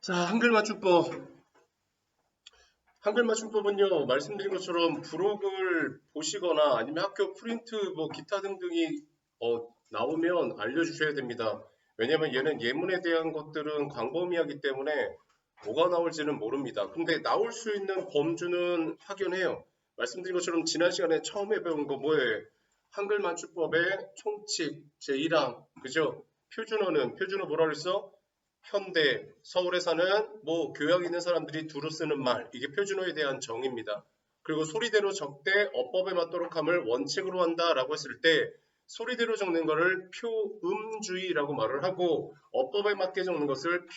자, 한글 맞춤법. 한글 맞춤법은요, 말씀드린 것처럼 부록을 보시거나 아니면 학교 프린트, 기타 등등이 나오면 알려주셔야 됩니다. 왜냐면 얘는 예문에 대한 것들은 광범위하기 때문에 뭐가 나올지는 모릅니다. 근데 나올 수 있는 범주는 확연해요. 말씀드린 것처럼 지난 시간에 처음에 배운 거 뭐예요? 한글 맞춤법의 총칙 제1항, 그죠? 표준어 뭐라 그랬어? 현대, 서울에 사는 교양 있는 사람들이 두루 쓰는 말, 이게 표준어에 대한 정의입니다. 그리고 소리대로 적되 어법에 맞도록 함을 원칙으로 한다라고 했을 때 소리대로 적는 것을 표음주의라고 말을 하고 어법에 맞게 적는 것을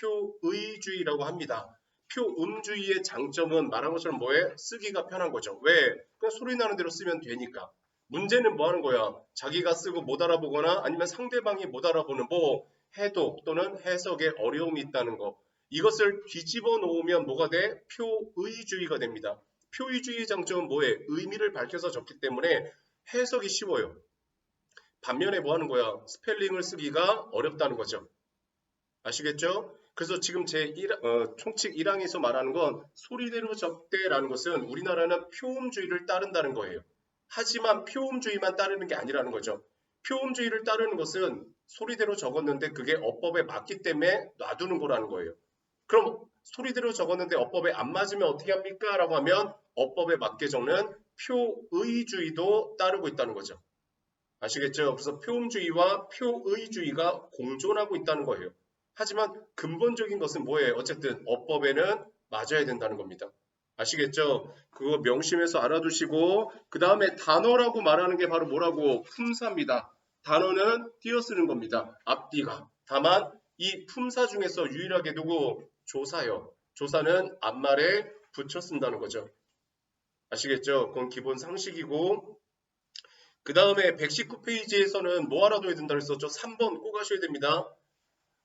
표의주의라고 합니다. 표음주의의 장점은 말한 것처럼 뭐에? 쓰기가 편한 거죠. 왜? 그냥 소리 나는 대로 쓰면 되니까. 문제는 뭐 하는 거야? 자기가 쓰고 못 알아보거나 아니면 상대방이 못 알아보는 해독 또는 해석에 어려움이 있다는 거. 이것을 뒤집어 놓으면 뭐가 돼? 표의주의가 됩니다. 표의주의의 장점은 뭐에? 의미를 밝혀서 적기 때문에 해석이 쉬워요. 반면에 뭐 하는 거야? 스펠링을 쓰기가 어렵다는 거죠. 아시겠죠? 그래서 지금 총칙 1항에서 말하는 건 소리대로 적대라는 것은 우리나라는 표음주의를 따른다는 거예요. 하지만 표음주의만 따르는 게 아니라는 거죠. 표음주의를 따르는 것은 소리대로 적었는데 그게 어법에 맞기 때문에 놔두는 거라는 거예요. 그럼 소리대로 적었는데 어법에 안 맞으면 어떻게 합니까? 라고 하면 어법에 맞게 적는 표의주의도 따르고 있다는 거죠. 아시겠죠? 그래서 표음주의와 표의주의가 공존하고 있다는 거예요. 하지만 근본적인 것은 뭐예요? 어쨌든 어법에는 맞아야 된다는 겁니다. 아시겠죠? 그거 명심해서 알아두시고 그 다음에 단어라고 말하는 게 바로 뭐라고? 품사입니다. 단어는 띄어쓰는 겁니다. 앞뒤가. 다만 이 품사 중에서 유일하게 누구? 조사요. 조사는 앞말에 붙여 쓴다는 거죠. 아시겠죠? 그건 기본 상식이고 그 다음에 119페이지에서는 뭐 알아둬야 된다고 했었죠? 3번 꼭 하셔야 됩니다.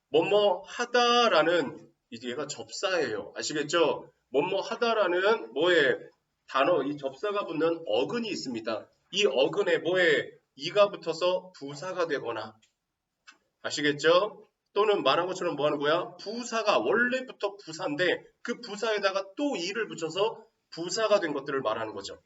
뭐뭐 하다라는 이제 얘가 접사예요. 아시겠죠? 뭐뭐 하다라는 뭐에 단어 이 접사가 붙는 어근이 있습니다. 이 어근에 뭐에 이가 붙어서 부사가 되거나 아시겠죠? 또는 말한 것처럼 뭐 하는 거야? 부사가 원래부터 부사인데 그 부사에다가 또 이를 붙여서 부사가 된 것들을 말하는 거죠.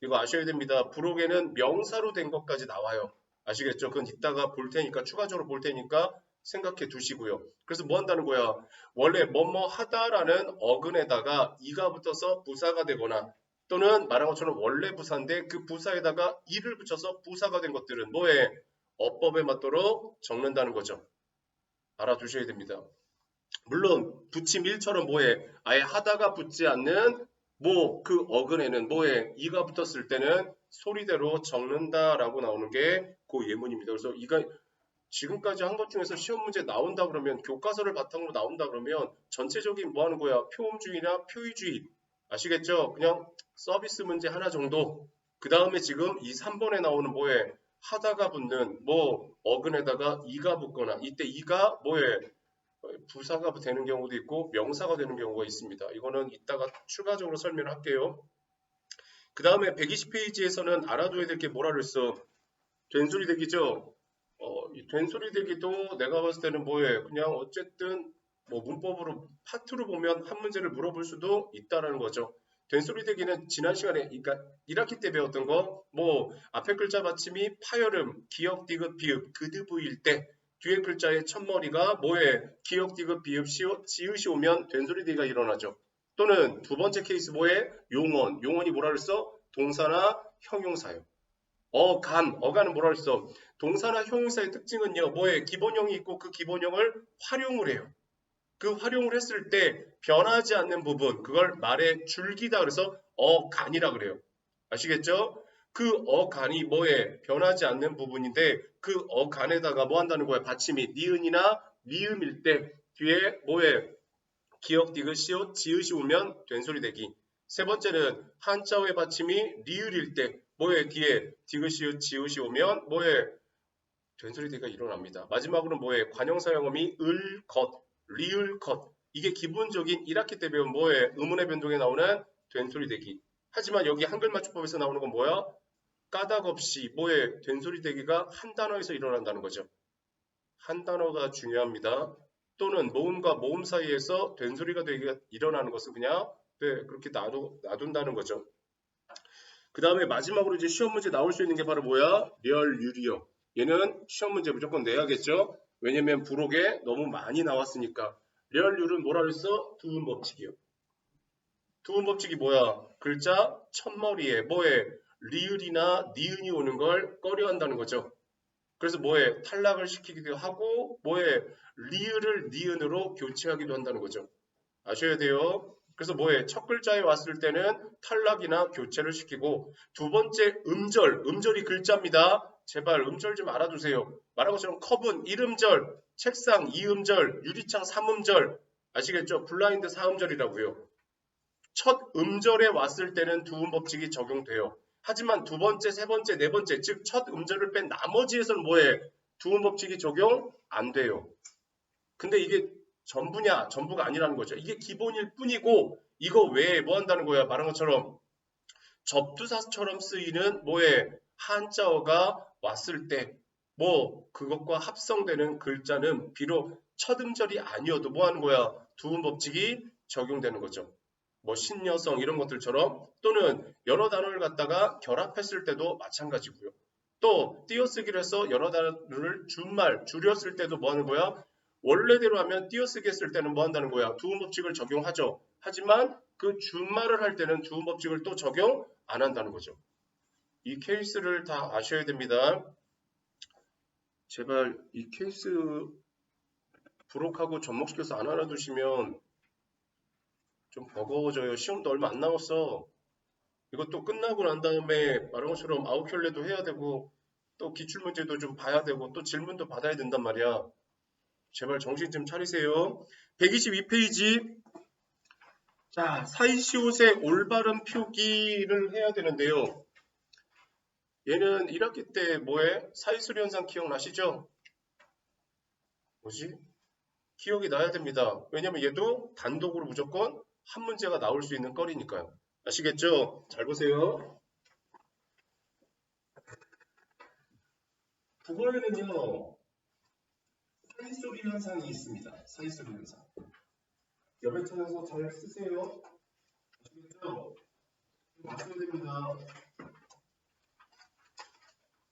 이거 아셔야 됩니다. 부록에는 명사로 된 것까지 나와요. 아시겠죠? 그건 이따가 볼 테니까 추가적으로 볼 테니까 생각해 두시고요. 그래서 뭐 한다는 거야? 원래 뭐뭐 하다라는 어근에다가 이가 붙어서 부사가 되거나 또는 말한 것처럼 원래 부사인데 그 부사에다가 이를 붙여서 부사가 된 것들은 뭐에? 어법에 맞도록 적는다는 거죠. 알아두셔야 됩니다. 물론 붙임 1처럼 뭐에? 아예 하다가 붙지 않는 그 어근에는 뭐에? 이가 붙었을 때는 소리대로 적는다라고 나오는 게 그 예문입니다. 그래서 이가 지금까지 한 것 중에서 시험 문제 나온다 그러면 교과서를 바탕으로 나온다 그러면 전체적인 뭐 하는 거야? 표음주의나 표의주의 아시겠죠? 그냥 서비스 문제 하나 정도 그 다음에 지금 이 3번에 나오는 뭐에? 하다가 붙는 어근에다가 이가 붙거나 이때 이가 뭐에? 부사가 되는 경우도 있고 명사가 되는 경우가 있습니다. 이거는 이따가 추가적으로 설명을 할게요. 그 다음에 120페이지에서는 알아둬야 될 게 뭐라 그랬어? 된소리 대기죠? 이 된소리 대기도 내가 봤을 때는 그냥 어쨌든 문법으로 파트로 보면 한 문제를 물어볼 수도 있다라는 거죠. 된소리 대기는 지난 시간에 그러니까 1학기 때 배웠던 거 앞에 글자 받침이 파열음, 기역, 디귿, 비읍, 그드부일 때 뒤에 글자의 첫머리가 기역, 디귿, 비읍, 지읒이 오면 된소리 대기가 일어나죠. 또는 두 번째 케이스 용언, 용언이 뭐라 그랬어? 동사나 형용사요. 어간은 뭐라 그랬어? 동사나 형용사의 특징은요, 기본형이 있고 그 기본형을 활용을 해요. 그 활용을 했을 때 변하지 않는 부분, 그걸 말의 줄기다 그래서 어간이라 그래요. 아시겠죠? 그 어간이 변하지 않는 부분인데 그 어간에다가 뭐 한다는 거야? 받침이 니은이나 미음일 때 뒤에 기역, 디귿, 시옷, 지읒이 오면 된소리 대기. 세 번째는 한자어의 받침이 리을일 때 뒤에 디귿, 시읒, 지읒이 오면 된소리 대기가 일어납니다. 마지막으로 관형사 영음이 을, 것, 리을, 것. 이게 기본적인 1학기 때 배운 의문의 변동에 나오는 된소리 대기. 하지만 여기 한글 맞춤법에서 나오는 건 까닭 없이 된소리 대기가 한 단어에서 일어난다는 거죠. 한 단어가 중요합니다. 또는 모음과 모음 사이에서 된소리가 일어나는 것을 그냥 그렇게 놔둔다는 거죠. 그 다음에 마지막으로 이제 시험 문제 나올 수 있는 게 바로 뭐야? 리얼유리어. 얘는 시험 문제 무조건 내야겠죠? 왜냐면 부록에 너무 많이 나왔으니까. 리얼률은 뭐라 그랬어? 두음 법칙이요. 두음 법칙이 뭐야? 글자 첫머리에 뭐에 리을이나 니은이 오는 걸 꺼려한다는 거죠. 그래서 뭐에 탈락을 시키기도 하고 뭐에 리을을 니은으로 교체하기도 한다는 거죠. 아셔야 돼요. 그래서 뭐에 첫 글자에 왔을 때는 탈락이나 교체를 시키고 두 번째 음절이 글자입니다. 제발 음절 좀 알아두세요. 말한 것처럼 컵은 1음절, 책상 2음절, 유리창 3음절 아시겠죠? 블라인드 4음절이라고요. 첫 음절에 왔을 때는 두음 법칙이 적용돼요. 하지만 두 번째, 세 번째, 네 번째 즉 첫 음절을 뺀 나머지에서는 뭐에 두음 법칙이 적용 안 돼요. 근데 이게 전부냐? 전부가 아니라는 거죠. 이게 기본일 뿐이고 이거 외에 뭐 한다는 거야? 말한 것처럼 접두사처럼 쓰이는 뭐에 한자어가 왔을 때 뭐 그것과 합성되는 글자는 비록 첫 음절이 아니어도 뭐 하는 거야? 두음 법칙이 적용되는 거죠. 뭐 신여성 이런 것들처럼 또는 여러 단어를 갖다가 결합했을 때도 마찬가지고요. 또 띄어쓰기를 해서 여러 단어를 준말 줄였을 때도 뭐 하는 거야? 원래대로 하면 띄어쓰기 했을 때는 뭐 한다는 거야? 두음 법칙을 적용하죠. 하지만 그 준말을 할 때는 두음 법칙을 또 적용 안 한다는 거죠. 이 케이스를 다 아셔야 됩니다. 제발 이 케이스 부록하고 접목시켜서 안 알아두시면 좀 버거워져요. 시험도 얼마 안 남았어. 이것도 끝나고 난 다음에 말한 것처럼 아웃켤레도 해야 되고 또 기출문제도 좀 봐야 되고 또 질문도 받아야 된단 말이야. 제발 정신 좀 차리세요. 122페이지. 자, 사이시옷의 올바른 표기를 해야 되는데요. 얘는 1학기 때 뭐해? 사이수리 현상 기억나시죠? 뭐지? 기억이 나야 됩니다. 왜냐면 얘도 단독으로 무조건 한 문제가 나올 수 있는 거리니까요. 아시겠죠? 잘 보세요. 국어에는요. 사이소리 현상이 있습니다. 사이소리 현상. 옆에 찾아서 잘 쓰세요. 아시겠죠? 맞춰야 됩니다.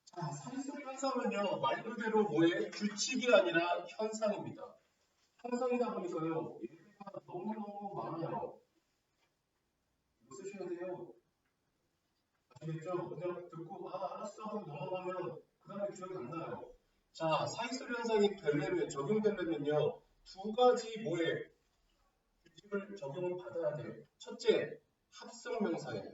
자, 사이소리 현상은요. 말 그대로 뭐의 규칙이 아니라 현상입니다. 현상이다 보니까요. 얘가 너무너무 많아요. 이거 쓰셔야 돼요. 아시겠죠? 그냥 듣고 알았어 하고 넘어가면 그 다음에 기억이 안 나요. 자, 사이소리 현상이 적용되려면요. 두 가지 뭐에 규칙을 적용을 받아야 돼요. 첫째, 합성명사예요.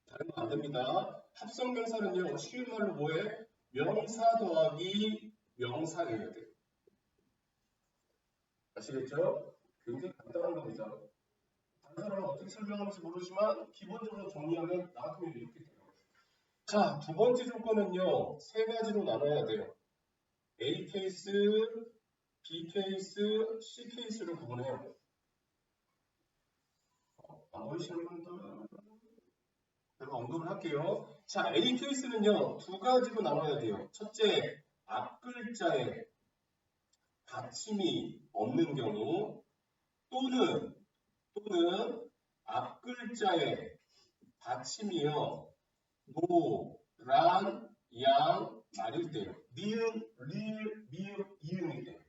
다른 거 안 됩니다. 합성명사는요. 쉬운 말로 뭐에 명사 더하기 명사여야 돼요. 아시겠죠? 굉장히 간단한 겁니다. 다른 사람은 어떻게 설명하는지 모르지만 기본적으로 정리하면 나 같으면 이렇게 돼요. 자, 두 번째 조건은요. 세 가지로 나눠야 돼요. A 케이스, B 케이스, C 케이스를 구분해요. 안 보이시는 분들 제가 언급을 할게요. 자, A 케이스는요. 두 가지로 나눠야 돼요. 첫째, 앞글자에 받침이 없는 경우 또는 앞글자에 받침이요. 노, 란, 양, 말일 때요. 니은, 리을, 미음, 이응일 때.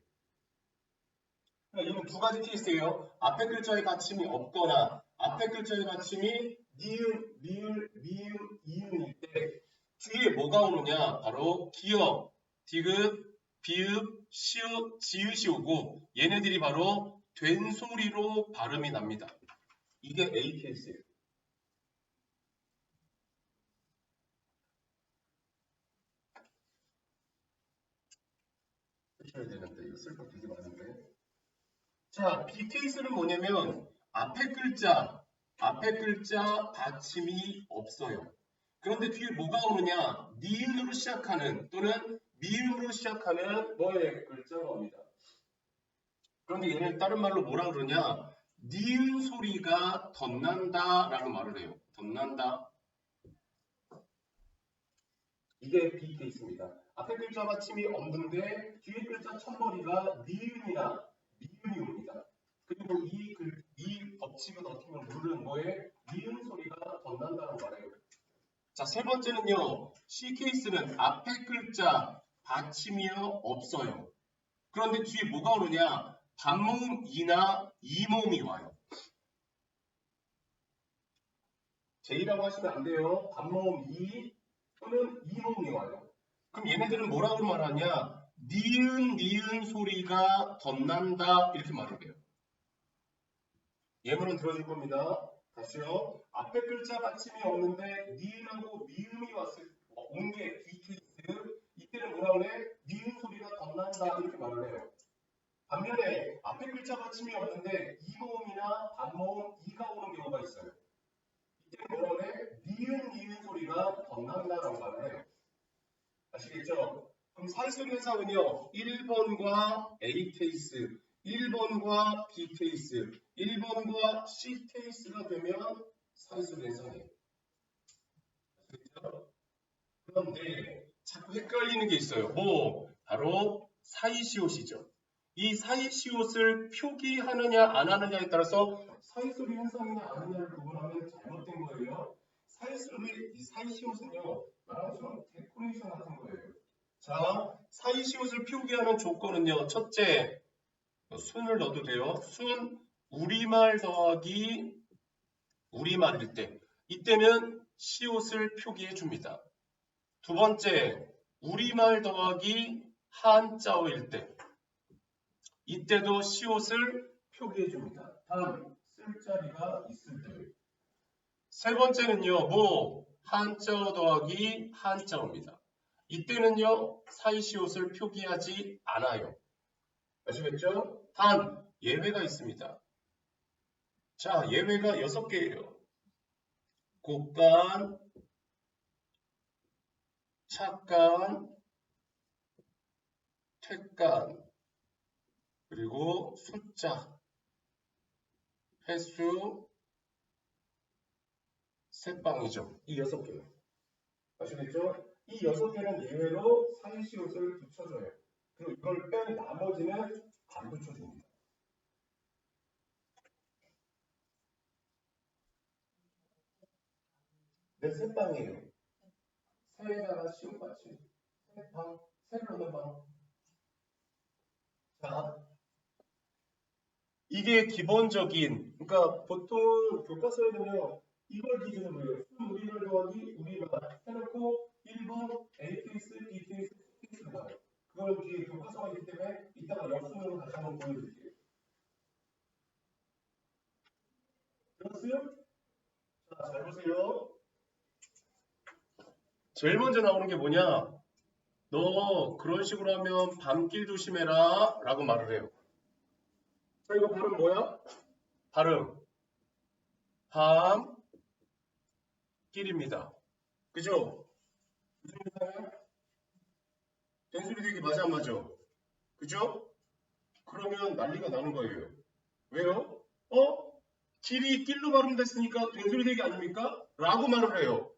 이건 두 가지 케이스예요. 앞에 글자에 받침이 없거나 앞에 글자에 받침이 니은, 리을, 미음, 이응일 때 뒤에 뭐가 오느냐? 바로 기역, 디귿, 비읍, 시읒, 지읒이 오고 얘네들이 바로 된 소리로 발음이 납니다. 이게 A 케이스예요. 쓰셔야 되는데 이거 쓸 거 되게 많은데. 자, B 케이스는 뭐냐면 앞에 글자 받침이 없어요. 그런데 뒤에 뭐가 오느냐? 니은으로 시작하는 또는 미음으로 시작하는 뭐의 글자가 옵니다. 그런데 얘는 다른 말로 뭐라 그러냐? 니은 소리가 덧난다 라고 말을 해요. 덧난다. 이게 B 케이스입니다. 앞에 글자 받침이 없는데 뒤에 글자 첫머리가 니은이나 미음이 옵니다. 그리고 이 법칙은 어떻게 보면 룰은 뭐에 니은 소리가 덧난다고 말해요. 자, 세 번째는요. C 케이스는 앞에 글자 받침이 없어요. 그런데 뒤에 뭐가 오느냐? 반모음 이나 이모음이 와요. J라고 하시면 안 돼요. 반모음 이 또는 이모음이 와요. 그럼 얘네들은 뭐라고 말하냐? 니은 소리가 덧난다 이렇게 말을 해요. 예문은 들어줄 겁니다. 다시요. 앞에 글자 받침이 없는데 니은하고 미음이 온 게 B 케이스. 이때는 뭐라 그래? 니은 소리가 덧난다 이렇게 말을 해요. 반면에 앞에 글자 받침이 없는데 이모음이나 반모음 이가 오는 경우가 있어요. 이때는 뭐라 그래? 니은 소리가 덧난다라고 말을 해요. 아시겠죠? 그럼 사이소리 현상은요. 1번과 A 케이스, 1번과 B 케이스, 1번과 C 케이스가 되면 사이소리 현상이에요. 아시겠죠? 그런데 자꾸 헷갈리는 게 있어요. 바로 사이시옷이죠. 이 사이시옷을 표기하느냐 안 하느냐에 따라서 사이소리 현상이냐 아니냐를 구분하면 잘못된 거예요. 사이시옷은요. 말하는 것처럼 데코레이션 같은 거예요. 자, 사이시옷을 표기하는 조건은요. 첫째, 순을 넣어도 돼요. 순, 우리말 더하기 우리말일 때. 이때는 시옷을 표기해 줍니다. 두 번째, 우리말 더하기 한자어일 때. 이때도 시옷을 표기해 줍니다. 단, 쓸 자리가 있을 때. 세 번째는요. 한자어 더하기 한자어입니다. 이때는요. 사이시옷을 표기하지 않아요. 아시겠죠? 단, 예외가 있습니다. 자, 예외가 6개예요. 곶간, 찻간, 퇴간, 그리고 숫자, 횟수, 새빵이죠. 이 6개. 아시겠죠? 이 6개는 예외로 사이시옷을 붙여줘요. 그리고 이걸 뺀 나머지는 안 붙여줍니다. 네, 새빵이에요. 새에다가 시옷 받침. 새빵, 새를 넣는 방. 자, 이게 기본적인, 그러니까 보통 교과서에는요, 이걸 기준으로 해요. 우리말 더하기 우리말 해놓고 1번 A 케이스, B 케이스, C 케이스로 가요. 그걸 뒤에 교과서가 있기 때문에 이따가 역순으로 다시 한번 보여드릴게요. 들었어요? 자, 잘 보세요. 제일 먼저 나오는 게 뭐냐? 너 그런 식으로 하면 밤길 조심해라 라고 말을 해요. 자, 이거 발음 뭐야? 발음. 밤길입니다. 그죠? 무슨 문장이야? 된소리 되기 맞아 안 맞아? 그죠? 그러면 난리가 나는 거예요. 왜요? 길이 낄로 발음됐으니까 된소리 되기 아닙니까? 라고 말을 해요.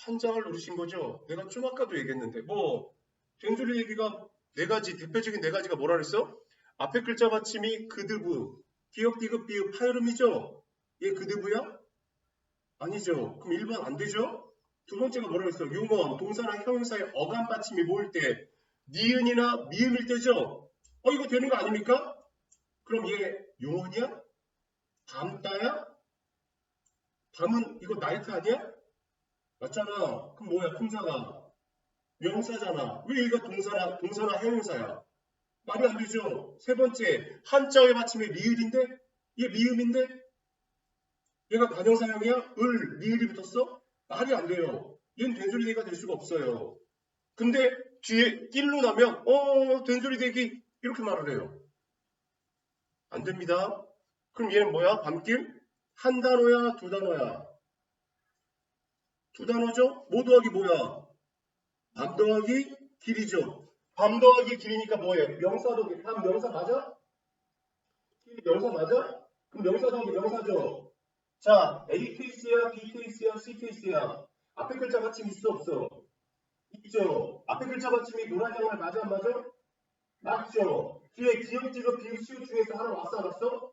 환장을 누르신 거죠? 내가 좀 아까도 얘기했는데 된소리 되기가 대표적인 네 가지가 뭐라 그랬어? 앞에 글자 받침이 그드브, 기역, 디귿, 비읍, 파열음이죠? 얘 그드브야? 아니죠. 그럼 1번 안 되죠? 두 번째가 뭐라고 했어? 용어, 동사나 형용사의 어감 받침이 모일 때 니은이나 미음일 때죠? 이거 되는 거 아닙니까? 그럼 얘 용어냐? 밤따야? 밤은 이거 나이트 아니야? 맞잖아. 그럼 뭐야? 품사가 명사잖아. 왜 얘가 동사나 형용사야? 말이 안 되죠. 세 번째, 한자의 받침이 리을인데? 얘 미음인데? 얘가 관형사형이야? 리을이 붙었어? 말이 안 돼요. 얘는 된소리 대기가 될 수가 없어요. 근데 뒤에 낄로 나면 된소리 대기 이렇게 말을 해요. 안 됩니다. 그럼 얘는 뭐야? 밤길? 한 단어야? 두 단어야? 두 단어죠? 뭐 더하기 뭐야? 밤 더하기 길이죠. 밤 더하기 길이니까 뭐예요? 명사 더하기 밤 명사 맞아? 길 명사 맞아? 그럼 명사 더하기 명사죠. 자, A 케이스야, B 케이스야, C 케이스야. 앞에 글자 받침 있어 없어? 있죠. 앞에 글자 받침이 노란 양말 맞아 안 맞아? 맞죠. 뒤에 기역, 지급, 비읍, 시옷 중에서 하나 왔어 안 왔어?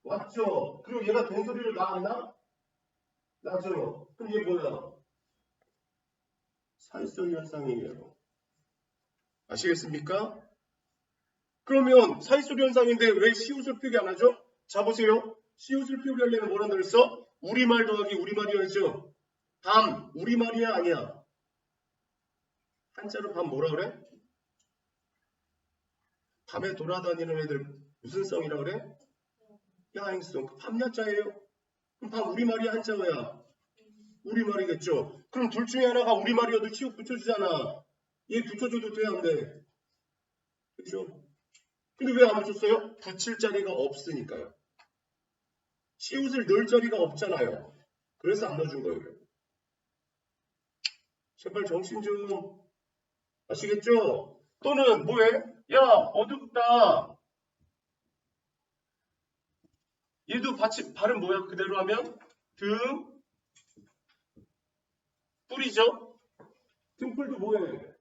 왔죠. 그리고 얘가 된소리로 나왔나? 나죠. 그럼 얘 뭐야? 사이솔 현상이에요. 아시겠습니까? 그러면 사이솔 현상인데 왜 시옷을 표기 안 하죠? 자 보세요. 시옷을 표기하려면 뭐라 그랬어? 우리말 더하기 우리말이었죠. 밤 우리말이야 아니야? 한자로 밤 뭐라 그래? 밤에 돌아다니는 애들 무슨 성이라 그래? 야행성. 밤야자예요. 그럼 밤 우리말이야 한자어야? 우리말이겠죠. 그럼 둘 중에 하나가 우리말이어도 시옷 붙여주잖아. 얘 붙여줘도 돼 안 돼? 그렇죠? 근데 왜 안 붙였어요? 붙일 자리가 없으니까요. 시옷을 넣을 자리가 없잖아요. 그래서 안 넣어준 거예요. 제발 정신 좀 아시겠죠? 또는 뭐해? 야 어둡다. 얘도 발음 뭐야? 그대로 하면 등 뿔이죠? 등뿔도 뭐해?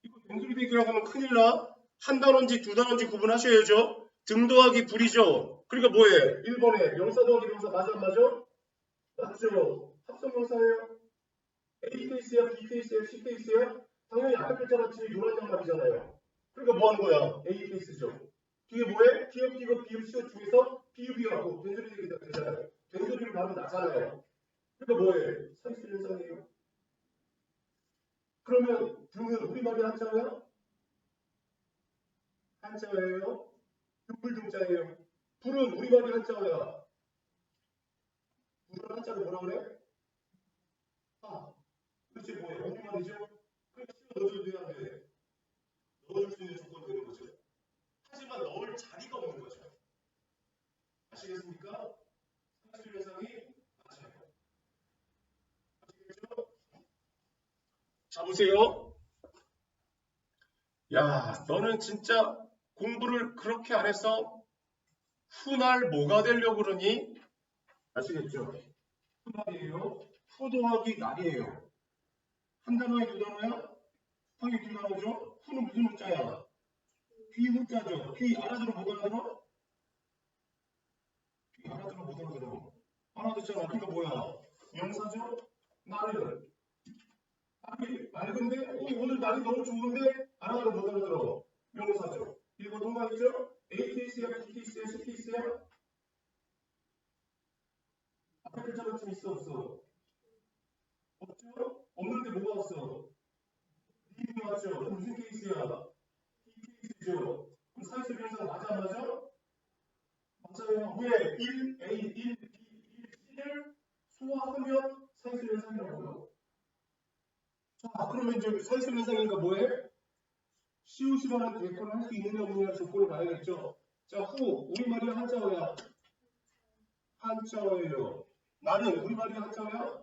이거 등소리 대기라고 하면 큰일 나. 한 단어인지 두 단어인지 구분하셔야죠. 등 더하기 불이죠. 그러니까 뭐해? 1번에 명사 더하기 명사 맞아 안 맞아? 맞죠? 합성명사예요. A 케이스야, B 케이스야, C 케이스야? 당연히 앞에 글자 같이 노란 양말이잖아요. 그러니까 뭐 하는 거야? A 케이스죠. 뒤에 뭐해? 기역, 기급, 비읍, 시옷 중에서 비읍이라고 된소리 대기가 되잖아요. 된소리를 바로 나잖아요. 그러니까 뭐해? 사이슬 현상이에요. 그러면 등은 우리말이 한자어야? 한자어예요? 등불등자예요. 불은 우리말이 한자어야. 불은 한자로 뭐라 그래? 아, 그렇지 뭐예요? 우리말이죠? 그럼 넣어줘도 돼야 돼. 넣어줄 수 있는 조건이 되는 거죠. 하지만 넣을 자리가 없는 거죠. 아시겠습니까? 사이슬 현상이 맞아요. 아시겠죠? 자 보세요. 야, 너는 진짜 공부를 그렇게 안 해서 훗날 뭐가 되려고 그러니? 아시겠죠? 훗날이에요. 후 더하기 날이에요. 한 단어에 두 단어야? 당연히 두 단어죠? 후는 무슨 문자야? 귀 문자죠. 귀 알아들어 못 알아들어? 귀 알아들어 못 알아들어? 알아듣잖아. 그러니까 뭐야? 명사죠? 날을. 날이 맑은데? 오늘 날이 너무 좋은데? 알아들어 못 알아들어? 명사죠. 이거 통과했죠? A 케이스야, B 케이스야, C 케이스야? 앞에 글자가 좀 있어 없어? 없죠? 없는데 뭐가 없어? 이름이 맞죠? 그럼 무슨 케이스야? B 케이스죠? 그럼 사이즈 변상 맞아 안 맞아? 맞아요. 왜? 1A, 1B, 1C를 소화하면 사이즈 변상이라고요. 자, 그러면 이제 사이즈 변상이니까 뭐해? 시옷이라는 대표를 할 수 있느냐 없느냐 조건을 봐야겠죠. 자, 후, 우리말이 한자어야. 한자어예요. 나는 우리말이 한자어야?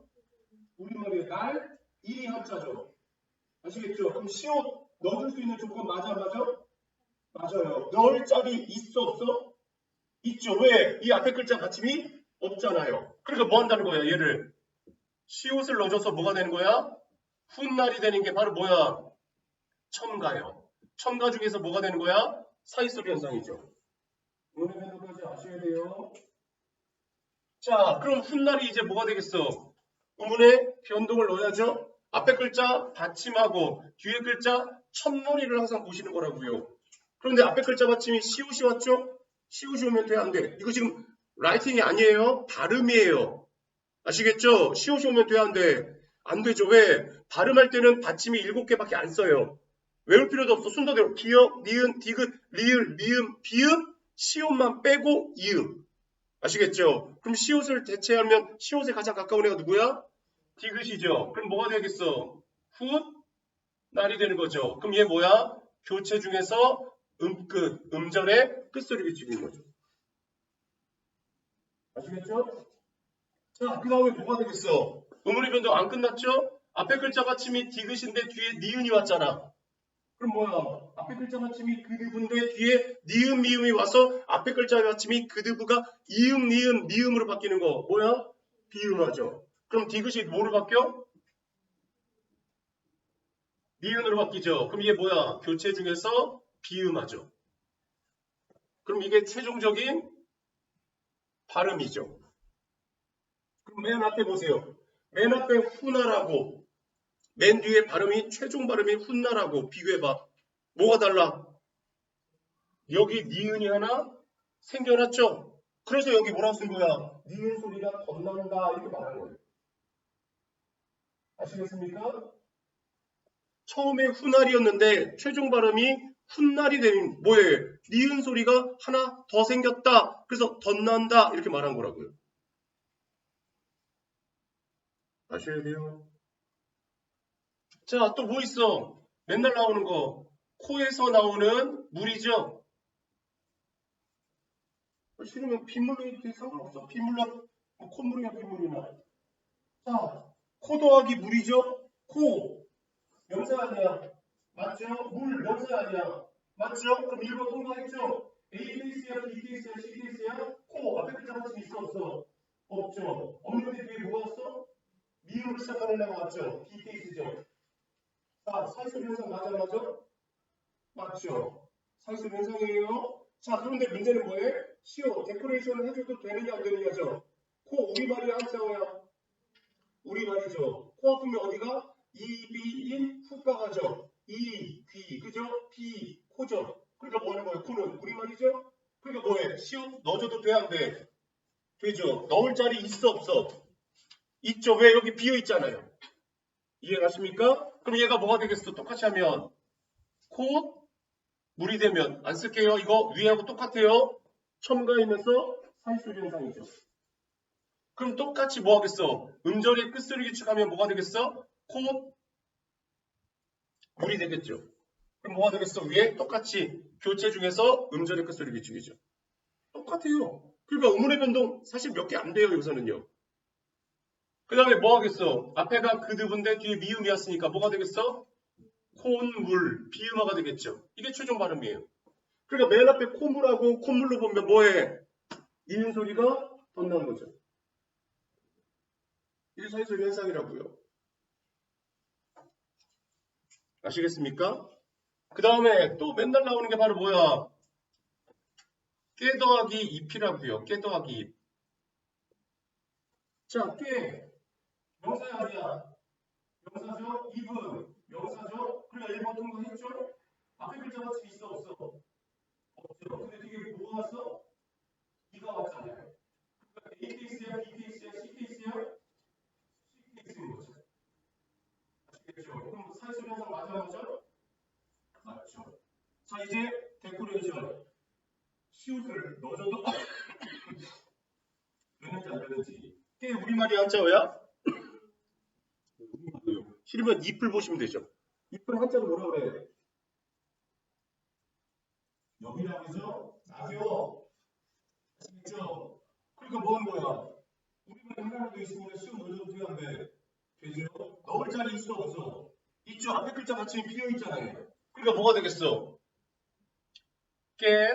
우리말이 날, 일이 한자죠. 아시겠죠? 그럼 시옷 넣어줄 수 있는 조건 맞아 안 맞아? 맞아요. 넣을 자리 있어 없어? 있죠. 왜? 이 앞에 글자 받침이 없잖아요. 그러니까 뭐 한다는 거야 얘를? 시옷을 넣어줘서 뭐가 되는 거야? 훗날이 되는 게 바로 뭐야? 첨가요. 첨가 중에서 뭐가 되는 거야? 사이소리 현상이죠. 오늘 변동까지 아셔야 돼요. 자, 그럼 훗날이 이제 뭐가 되겠어? 의문에 변동을 넣어야죠. 앞에 글자 받침하고 뒤에 글자 첫머리를 항상 보시는 거라고요. 그런데 앞에 글자 받침이 시옷이 왔죠? 시옷이 오면 돼, 안 돼? 이거 지금 라이팅이 아니에요. 발음이에요. 아시겠죠? 시옷이 오면 돼, 안 돼? 안 되죠. 왜? 발음할 때는 받침이 7개밖에 안 써요. 외울 필요도 없어. 순서대로 기역, 니은, 디귿, 리을, 미음, 비읍, 시옷만 빼고 이음. 아시겠죠? 그럼 시옷을 대체하면 시옷에 가장 가까운 애가 누구야? 디귿이죠. 그럼 뭐가 되겠어? 훗, 날이 되는 거죠. 그럼 얘 뭐야? 교체 중에서 음끝, 음절의 끝소리 비치는 거죠. 아시겠죠? 자, 그 다음에 뭐가 되겠어? 의문의 변동 안 끝났죠? 앞에 글자 받침이 디귿인데 뒤에 니은이 왔잖아. 그럼 뭐야? 앞에 글자 받침이 그드브인데 뒤에 니은 미음이 와서 앞에 글자 받침이 그드브가 이음 니은 미음으로 바뀌는 거 뭐야? 비음하죠. 그럼 디귿이 뭐로 바뀌어? 니은으로 바뀌죠. 그럼 이게 뭐야? 교체 중에서 비음하죠. 그럼 이게 최종적인 발음이죠. 그럼 맨 앞에 보세요. 맨 앞에 훈나라고 맨 뒤에 발음이 최종 발음이 훈나라고 비교해봐. 뭐가 달라? 여기 니은이 하나 생겨났죠? 그래서 여기 뭐라고 쓴 거야? 니은 소리가 덧난다 이렇게 말한 거예요. 아시겠습니까? 처음에 훈날이었는데 최종 발음이 훗날이 되면 뭐예요? 니은 소리가 하나 더 생겼다. 그래서 덧난다 이렇게 말한 거라고요. 아셔야 돼요. 자, 또 뭐 있어? 맨날 나오는 거. 코에서 나오는 물이죠. 싫으면 빗물로 해도 상관없어. 빗물로 뭐 콧물이나 빗물이나. 자, 코 더하기 물이죠. 코 명사 아니야. 맞죠? 물 명사 아니야. 맞죠? 그럼 1번 통과했죠? A 케이스야, B 케이스야, C 케이스야? 코 앞에 글자 맞춤 있어 없어? 없죠. 없는데 뒤에 뭐가 왔어? 미음으로 시작하는 애가 맞죠? B 케이스죠. 자, 사이소 현상 맞아 맞아? 맞죠? 사이소 현상이에요. 자, 그런데 문제는 뭐예요? 쉬워. 데코레이션을 해줘도 되느냐 안 되느냐죠? 코 우리말이야 한자어야? 우리말이죠. 코 아프면 어디가? 이비인 후가 가죠. 이, 귀, 그죠? 비, 코죠. 그러니까 뭐 하는 거예요? 코는 우리말이죠? 그러니까 뭐해? 시옷 넣어줘도 돼, 안 돼? 되죠? 넣을 자리 있어, 없어? 있죠. 왜? 여기 비어 있잖아요. 이해가십니까? 그럼 얘가 뭐가 되겠어? 똑같이 하면 코, 물이 되면 안 쓸게요. 이거 위하고 똑같아요. 첨가이면서 사이술 현상이죠. 그럼 똑같이 뭐 하겠어? 음절의 끝소리 규칙하면 뭐가 되겠어? 코, 물이 되겠죠. 그럼 뭐가 되겠어? 위에 똑같이 교체 중에서 음절의 끝소리 규칙이죠. 똑같아요. 그러니까 음운의 변동 사실 몇 개 안 돼요. 여기서는요. 그 다음에 뭐 하겠어? 앞에가 그드분데 뒤에 미음이었으니까 뭐가 되겠어? 콧물, 비음화가 되겠죠. 이게 최종 발음이에요. 그러니까 맨 앞에 콧물하고 콧물로 보면 뭐해? 니은 소리가 덧나는 거죠. 이게 사이소 현상이라고요. 아시겠습니까? 그 다음에 또 맨날 나오는 게 바로 뭐야? 깨 더하기 잎이라고요. 깨 더하기 잎. 자, 깨. 명사 아니야. 명사죠? 잎은 명사죠? 그러니까 1번 통과했죠? 앞에 글자 맞춤 있어 없어? 없죠. 근데 뒤에 뭐가 왔어? 이가 왔잖아요. 그러니까 A 케이스야, B 케이스야, C 케이스야? C 케이스인 거죠. 아시겠죠? 그럼 사이소 현상 맞아 맞아? 맞죠. 자, 이제 데코레이션. 시옷을 넣어줘도 되는지 안 되는지. 깨 우리말이 한자어야? 싫으면 잎을 보시면 되죠. 잎을 한자로 뭐라 그래? 여기라고 하죠? 낙엽. 아시겠죠? 그러니까 뭐 하는 거야? 우리말이 하나로 되어 있으면 시옷 넣어줘도 돼, 안 돼? 되죠? 넣을 자리 있어 없어? 있죠. 앞에 글자 받침이 비어 있잖아요. 그러니까 뭐가 되겠어? 깨,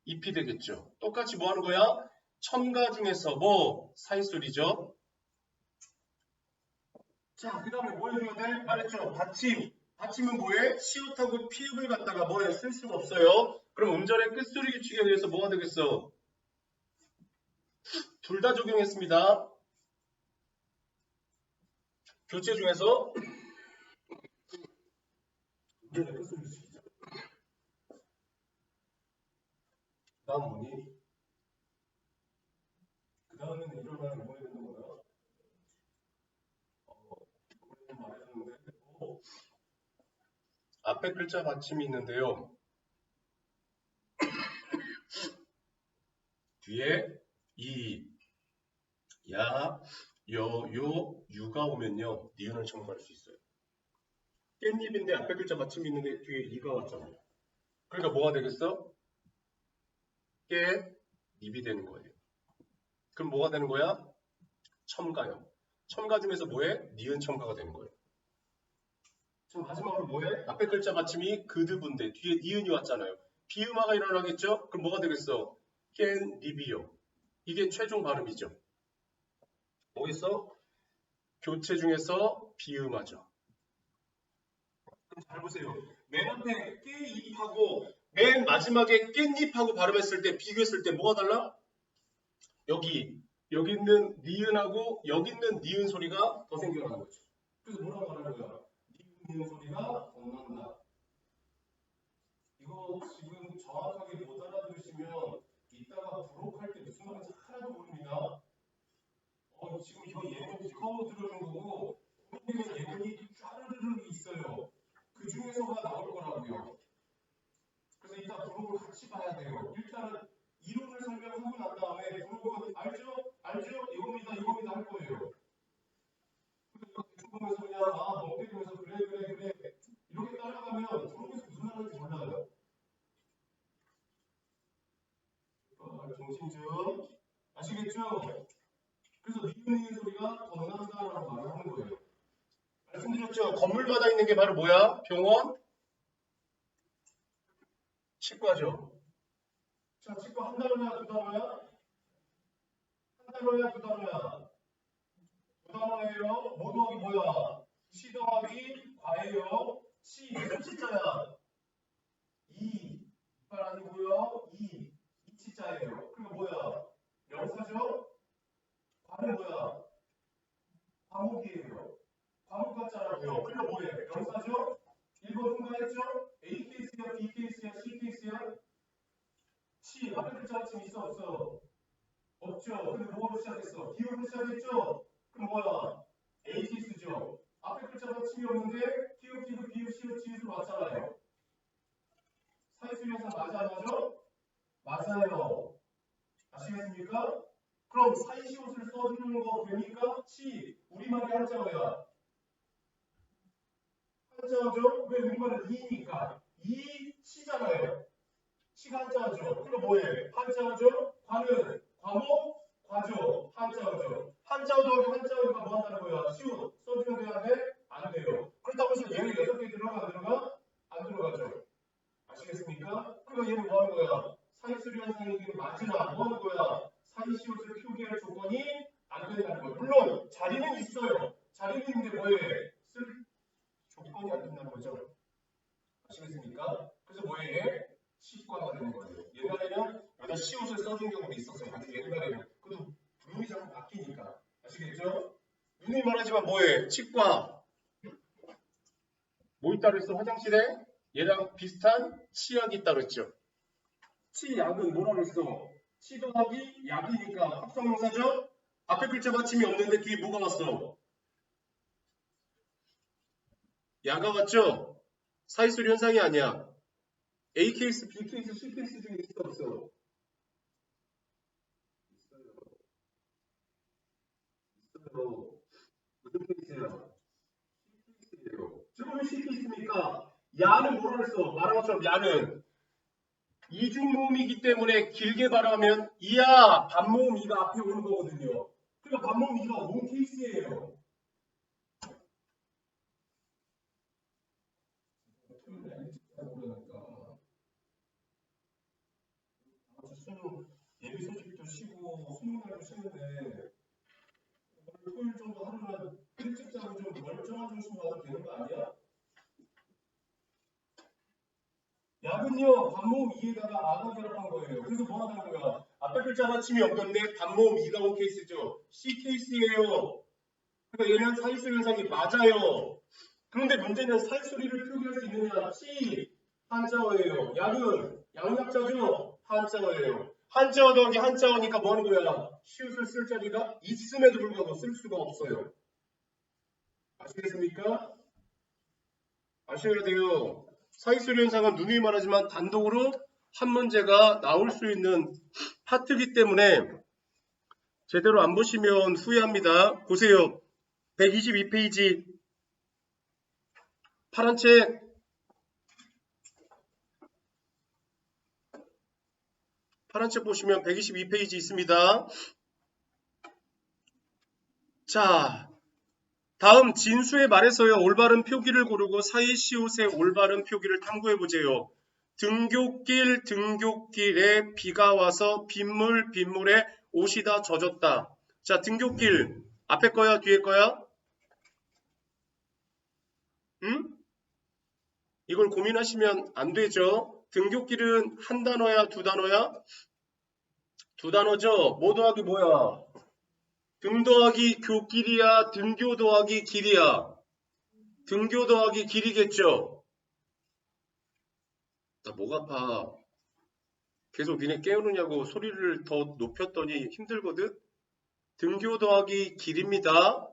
잎이 되겠죠. 똑같이 뭐 하는 거야? 첨가 중에서 뭐 사이소리죠. 자, 그 다음에 뭐 해줘야 돼? 말했죠. 받침. 받침은 뭐해? 시옷하고 피읍을 갖다가 뭐해? 쓸 수가 없어요. 그럼 음절의 끝소리 규칙에 의해서 뭐가 되겠어? 둘 다 적용했습니다. 교체 중에서 음절의 끝소리 규칙이죠. 그 다음 뭐니? 그 다음에는 일어나는 뭐에 되는 거야? 말해줬는데 앞에 글자 받침이 있는데요. 뒤에 이, 야, 여, 요, 유가 오면요. 니은을 첨가할 수 있어요. 깻잎인데 앞에 글자 받침이 있는데 뒤에 이가 왔잖아요. 그러니까 뭐가 되겠어? 깻잎이 되는 거예요. 그럼 뭐가 되는 거야? 첨가요. 첨가 중에서 뭐해? 니은 첨가가 되는 거예요. 지금 마지막으로 뭐해? 앞에 글자 받침이 그드분데 뒤에 니은이 왔잖아요. 비음화가 일어나겠죠? 그럼 뭐가 되겠어? 깻잎이요. 이게 최종 발음이죠. 뭐 있어? 교체 중에서 비음하죠. 그럼 잘 보세요. 맨 앞에 깻잎하고 맨 마지막에 깻잎하고 발음했을 때 비교했을 때 뭐가 달라? 여기 있는 니은하고 여기 있는 니은 소리가 더 생겨나는 거죠. 그래서 뭐라고 말하는 거야? 니은 소리가 더 난다. 이거 지금 정확하게 못 알아들으시면 이따가 부록할 때 무슨 말인지 하나도 모릅니다. 지금 이거 예문 처음 들어오는 거고 부록에는 예문이 쫙르르 있어요. 그 중에서가 나올 거라고요. 그래서 이따 부록을 같이 봐야 돼요. 일단은 이론을 설명하고 난 다음에 부록은 알죠? 이겁니다 할 거예요. 그러니까 대충 보면서 그냥 멍때리면서 그래 이렇게 따라가면 부록에서 무슨 말인지 몰라요. 정신 좀 아시겠죠? 그래서 니은 소리가 더 난다라고 말을 하는 거예요. 말씀드렸죠? 건물마다 있는 게 바로 뭐야? 병원? 치과죠. 자, 치과 한 단어야, 두 단어야? 한 단어야, 두 단어야? 두 단어예요. 뭐 더하기 뭐야? 치 더하기 과예요. 치, 무슨 치자야? 이, 이빨 아니고요. 이 치자예요. 그리고 뭐야? 명사죠? 과는 뭐야? 과목이에요. 과목 같잖아요. 그리고 뭐예요? 명사죠? 1번 통과했죠? A 케이스야, B 케이스야, C 케이스야? 치, 앞에 글자가 지금 있어, 없어? 없죠. 근데 뭐로 시작했어? 기호로 시작했죠? 그럼 뭐야? A 케이스죠? 앞에 글자가 침이 없는데 기호, 비유, 시옷, 지읒으로 왔잖아요. 사이수련사 맞아, 안 맞아? 맞아요. 아시겠습니까? 그럼 사이시옷을 써주는 거 됩니까? 치, 우리말이 한자어야. 한자어죠? 왜 우리말은 이니까? 이 치잖아요. 치가 한자어죠. 그럼 뭐해? 한자어죠? 과는 과목, 과죠. 한자어죠. 한자어 더하기 한자어가 뭐 한다는 거야? 시옷 써주면 돼야 돼? 안 돼요. 그렇다고 해서 얘는 6개 들어가 안 들어가? 안 들어가죠. 아시겠습니까? 그러니까 얘는 뭐 하는 거야? 사이수리 현상이긴 맞으나 뭐 하는 거야? 사이시옷을 표기할 조건이 안 된다는 거예요. 물론 자리는 있어요. 자리는 있는데 뭐해? 쓸 조건이 안 된다는 거죠. 아시겠습니까? 그래서 뭐해? 치과가 되는 거예요. 옛날에는 여기다 시옷을 써준 경우도 있었어요. 아주 옛날에는. 그래도 부름이 자꾸 바뀌니까. 아시겠죠? 누누이 말하지만 뭐해? 치과. 뭐 있다 그랬어? 화장실에? 얘랑 비슷한 치약이 있다 그랬죠. 치약은 뭐라 그랬어? 치 더하기 약이니까 합성명사죠? 앞에 글자 받침이 없는데 뒤에 뭐가 왔어? 야가 왔죠? 사이수리 현상이 아니야. A 케이스, B 케이스, C 케이스 중에 있어 없어? 있어요. 무슨 케이스야? C 케이스예요. 지금 왜 C 케이스입니까? 야는 뭐라 그랬어? 말한 것처럼 야는 이중모음이기 때문에 길게 발음하면 이야 반모음 이가 앞에 오는 거거든요. 그러니까 반모음 이가 온 케이스예요. 수능 예비 소집도 쉬고 수능 날도 쉬는데 오늘 토요일 정도 하루는 일찍 자고 좀 멀쩡한 정신으로 와도 되는 거 아니야? 약은요 반모음 2에다가 아가 결합한 거예요. 그래서 뭐 하는 거야? 앞에 글자 받침이 없던데 반모음 2가 온 케이스죠. C 케이스예요. 그러니까 얘는 사이수리 현상이 맞아요. 그런데 문제는 사이수리를 표기할 수 있느냐? C 한자어예요. 약은 양약자죠. 한자어예요. 한자어 더하기 한자어니까 뭐 하는 거야? 시옷을 쓸 자리가 있음에도 불구하고 쓸 수가 없어요. 아시겠습니까? 아셔야 돼요. 사이수리 현상은 누누이 말하지만 단독으로 한 문제가 나올 수 있는 파트이기 때문에 제대로 안 보시면 후회합니다. 보세요. 122페이지 파란 책 보시면 122페이지 있습니다. 자, 다음 진수의 말에서요. 올바른 표기를 고르고 사이시옷의 올바른 표기를 탐구해보세요. 등굣길에 비가 와서 빗물에 옷이 다 젖었다. 자, 등굣길 앞에 거야 뒤에 거야? 응? 이걸 고민하시면 안 되죠. 등교길은 한 단어야, 두 단어야? 두 단어죠. 뭐 더하기 뭐야? 등 더하기 교길이야, 등교 더하기 길이야. 등교 더하기 길이겠죠. 나 목 아파. 계속 니네 깨우느냐고 소리를 더 높였더니 힘들거든. 등교 더하기 길입니다.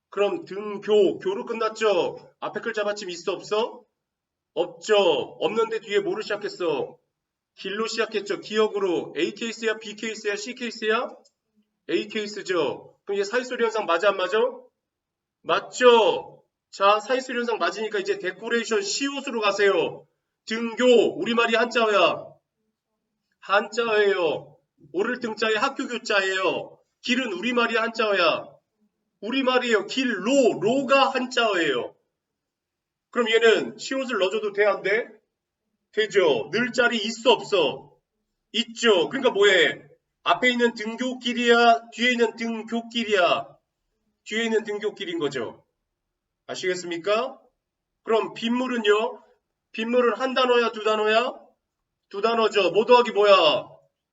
그럼 교로 끝났죠? 앞에 글자 받침 있어 없어? 없죠. 없는데 뒤에 뭐를 시작했어? 길로 시작했죠. 기억으로. A 케이스야, B 케이스야, C 케이스야? A 케이스죠. 그럼 이제 사이소리 현상 맞아 안 맞아? 맞죠. 자, 사이소리 현상 맞으니까 이제 데코레이션 시옷으로 가세요. 등교 우리말이 한자어야. 한자어예요. 오를 등자에 학교 교자예요. 길은 우리말이 한자어야. 우리말이에요. 로가 한자어예요. 그럼 얘는 시옷을 넣어줘도 돼, 안 돼? 되죠. 늘 자리 있어, 없어? 있죠. 그러니까 뭐해? 앞에 있는 등교길이야? 뒤에 있는 등교길이야? 뒤에 있는 등교길인 거죠. 아시겠습니까? 그럼 빗물은요? 빗물은 한 단어야, 두 단어야? 두 단어죠. 뭐 더하기 뭐야?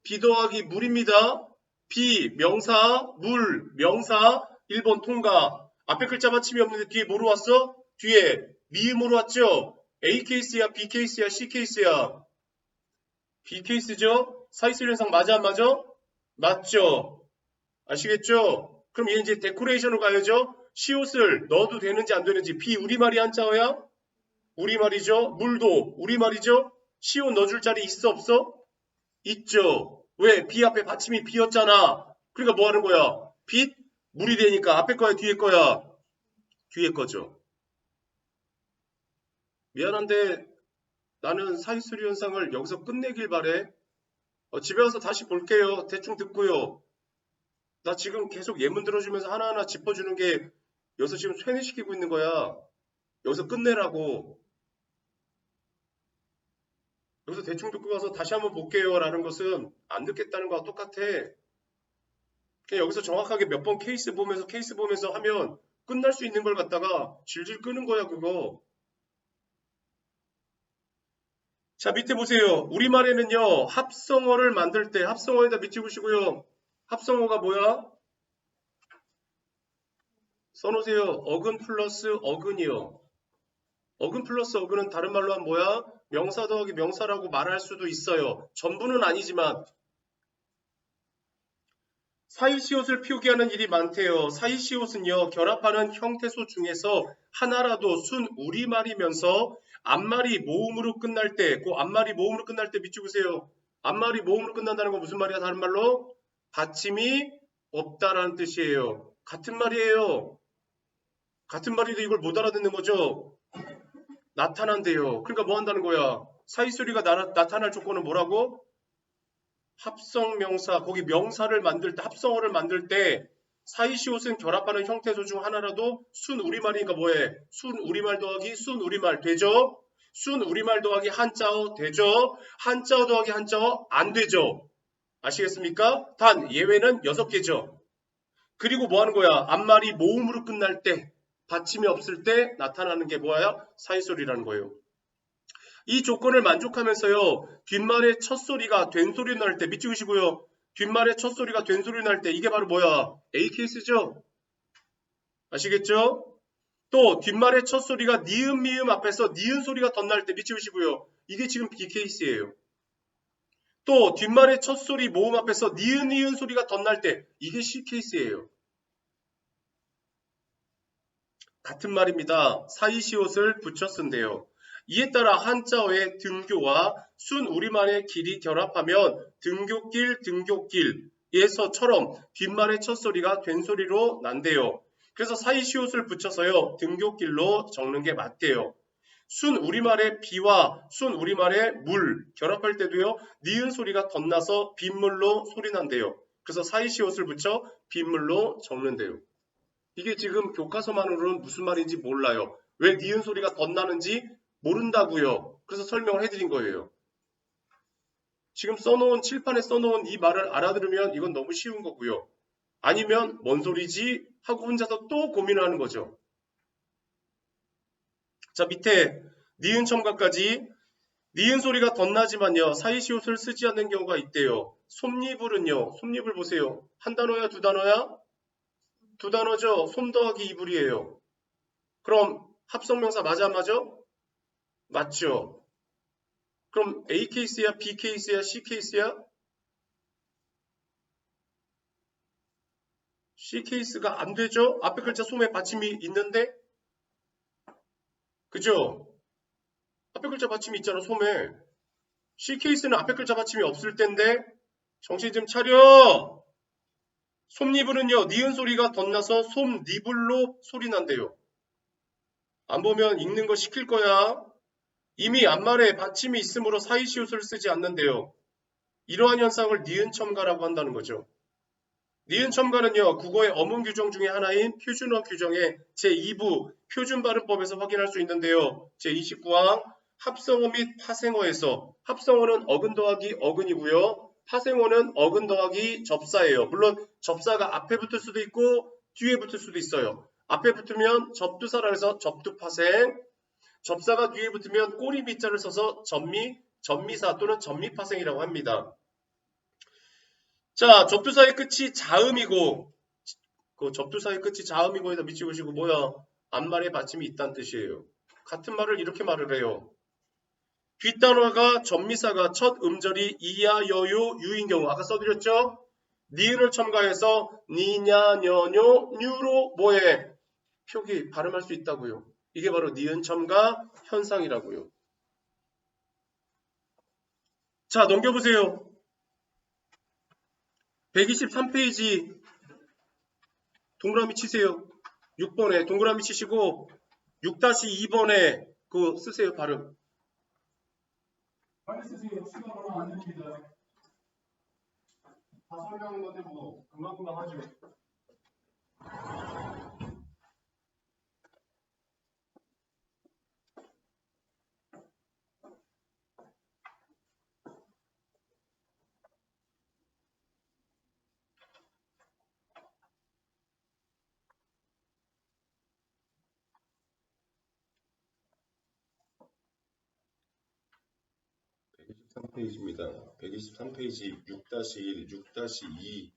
비 더하기 물입니다. 비, 명사, 물, 명사, 1번 통과. 앞에 글자 받침이 없는데 뒤에 뭐로 왔어? 뒤에 미음으로 왔죠? A 케이스야, B 케이스야, C 케이스야? B 케이스죠? 사이소리 현상 맞아, 안 맞아? 맞죠? 아시겠죠? 그럼 얘 이제 데코레이션으로 가야죠? 시옷을 넣어도 되는지 안 되는지. B 우리말이 한자어야? 우리말이죠? 물도 우리말이죠? 시옷 넣어줄 자리 있어, 없어? 있죠. 왜? B 앞에 받침이 B였잖아. 그러니까 뭐 하는 거야? 빛? 물이 되니까 앞에 거야, 뒤에 거야? 뒤에 거죠. 미안한데 나는 사이소리 현상을 여기서 끝내길 바래. 집에 와서 다시 볼게요. 대충 듣고요. 나 지금 계속 예문 들어주면서 하나하나 짚어주는 게 여기서 지금 쇠뇌시키고 있는 거야. 여기서 끝내라고. 여기서 대충 듣고 가서 다시 한번 볼게요 라는 것은 안 듣겠다는 거와 똑같아. 그냥 여기서 정확하게 몇 번 케이스 보면서 하면 끝날 수 있는 걸 갖다가 질질 끄는 거야 그거. 자 밑에 보세요. 우리말에는요 합성어를 만들 때 합성어에다 밑에 보시고요. 합성어가 뭐야? 써놓으세요. 어근 플러스 어근이요. 어근 플러스 어근은 다른 말로 하면 뭐야? 명사 더하기 명사라고 말할 수도 있어요. 전부는 아니지만 사이시옷을 표기하는 일이 많대요. 사이시옷은요 결합하는 형태소 중에서 하나라도 순 우리말이면서 앞말이 모음으로 끝날 때, 그 앞말이 모음으로 끝날 때 밑줄 그으세요. 앞말이 모음으로 끝난다는 건 무슨 말이야? 다른 말로 받침이 없다라는 뜻이에요. 같은 말이에요. 같은 말인데 이걸 못 알아듣는 거죠. 나타난대요. 그러니까 뭐 한다는 거야? 사이소리가 나타날 조건은 뭐라고? 합성명사, 거기 명사를 만들 때, 합성어를 만들 때 사이시옷은 결합하는 형태소 중 하나라도 순 우리말이니까 뭐해? 순 우리말 더하기 순 우리말 되죠? 순 우리말 더하기 한자어 되죠? 한자어 더하기 한자어 안 되죠? 아시겠습니까? 단 예외는 6개죠. 그리고 뭐 하는 거야? 앞말이 모음으로 끝날 때, 받침이 없을 때 나타나는 게 뭐야? 사이소리라는 거예요. 이 조건을 만족하면서요. 뒷말의 첫 소리가 된 소리 날 때 밑줄 그으시고요. 뒷말의 첫 소리가 된 소리 날 때 이게 바로 뭐야? A 케이스죠? 아시겠죠? 또 뒷말의 첫 소리가 니은 미음 앞에서 니은 소리가 덧날 때 밑줄 그으시고요. 이게 지금 B 케이스예요. 또 뒷말의 첫 소리 모음 앞에서 니은 소리가 덧날 때 이게 C 케이스예요. 같은 말입니다. 사이시옷을 붙여 쓴대요. 이에 따라 한자어의 등교와 순 우리말의 길이 결합하면 등교길에서처럼 뒷말의 첫소리가 된소리로 난대요. 그래서 사이시옷을 붙여서요. 등교길로 적는 게 맞대요. 순 우리말의 비와 순 우리말의 물 결합할 때도요. 니은 소리가 덧나서 빗물로 소리 난대요. 그래서 사이시옷을 붙여 빗물로 적는데요. 이게 지금 교과서만으로는 무슨 말인지 몰라요. 왜 니은 소리가 덧나는지 모른다고요. 그래서 설명을 해드린 거예요. 지금 칠판에 써놓은 이 말을 알아들으면 이건 너무 쉬운 거고요. 아니면 뭔 소리지? 하고 혼자서 또 고민하는 거죠. 자 밑에 니은 첨가까지. 니은 소리가 덧나지만요. 사이시옷을 쓰지 않는 경우가 있대요. 솜니불은요. 솜니불 보세요. 한 단어야 두 단어야? 두 단어죠. 솜 더하기 이불이에요. 그럼 합성명사 맞아 안 맞아? 맞죠. 그럼 A 케이스야 B 케이스야 C 케이스야? C 케이스가 안 되죠. 앞에 글자 솜에 받침이 있는데 그죠? 앞에 글자 받침이 있잖아 솜에. C 케이스는 앞에 글자 받침이 없을 텐데 정신 좀 차려. 솜니불은요. 니은 소리가 덧나서 솜니불로 소리 난대요. 안 보면 읽는 거 시킬 거야. 이미 앞말에 받침이 있으므로 사이시옷을 쓰지 않는데요. 이러한 현상을 니은 첨가라고 한다는 거죠. 니은 첨가는요. 국어의 어문 규정 중에 하나인 표준어 규정의 제2부 표준발음법에서 확인할 수 있는데요. 제29항 합성어 및 파생어에서 합성어는 어근 더하기 어근이고요. 파생어는 어근 더하기 접사예요. 물론 접사가 앞에 붙을 수도 있고 뒤에 붙을 수도 있어요. 앞에 붙으면 접두사라 해서 접두파생, 접사가 뒤에 붙으면 꼬리 밑자를 써서 접미사 또는 접미파생이라고 합니다. 자, 접두사의 끝이 자음이고 그 접두사의 끝이 자음이고에다 밑줄으시고 뭐야? 앞말에 받침이 있다는 뜻이에요. 같은 말을 이렇게 말을 해요. 뒷단어가 접미사가 첫 음절이 이야, 여요, 유인 경우 아까 써드렸죠? 니은을 첨가해서 니냐, 녀뇨, 뉴로 뭐해? 표기, 발음할 수 있다고요. 이게 바로 니은 첨가 현상이라고요. 자, 넘겨보세요. 123페이지 동그라미 치세요. 6번에 동그라미 치시고 6-2번에 그거 쓰세요. 발음. 빨리 쓰세요. 시간 얼마 안 됩니다. 다 설명한 건데 뭐 금방금방 하죠. 123페이지입니다. 123페이지 6-1, 6-2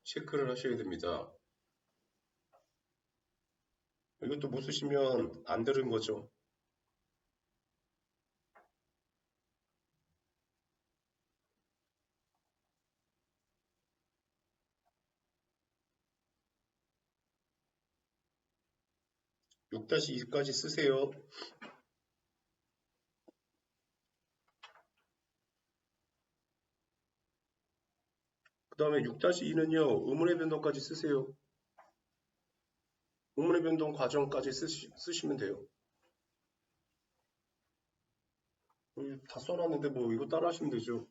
체크를 하셔야 됩니다. 이것도 못 쓰시면 안 들은 거죠. (6-2까지) 쓰세요. 그 다음에 6-2는요. 의문의 변동까지 쓰세요. 의문의 변동 과정까지 쓰시면 돼요. 다 써놨는데 뭐 이거 따라 하시면 되죠.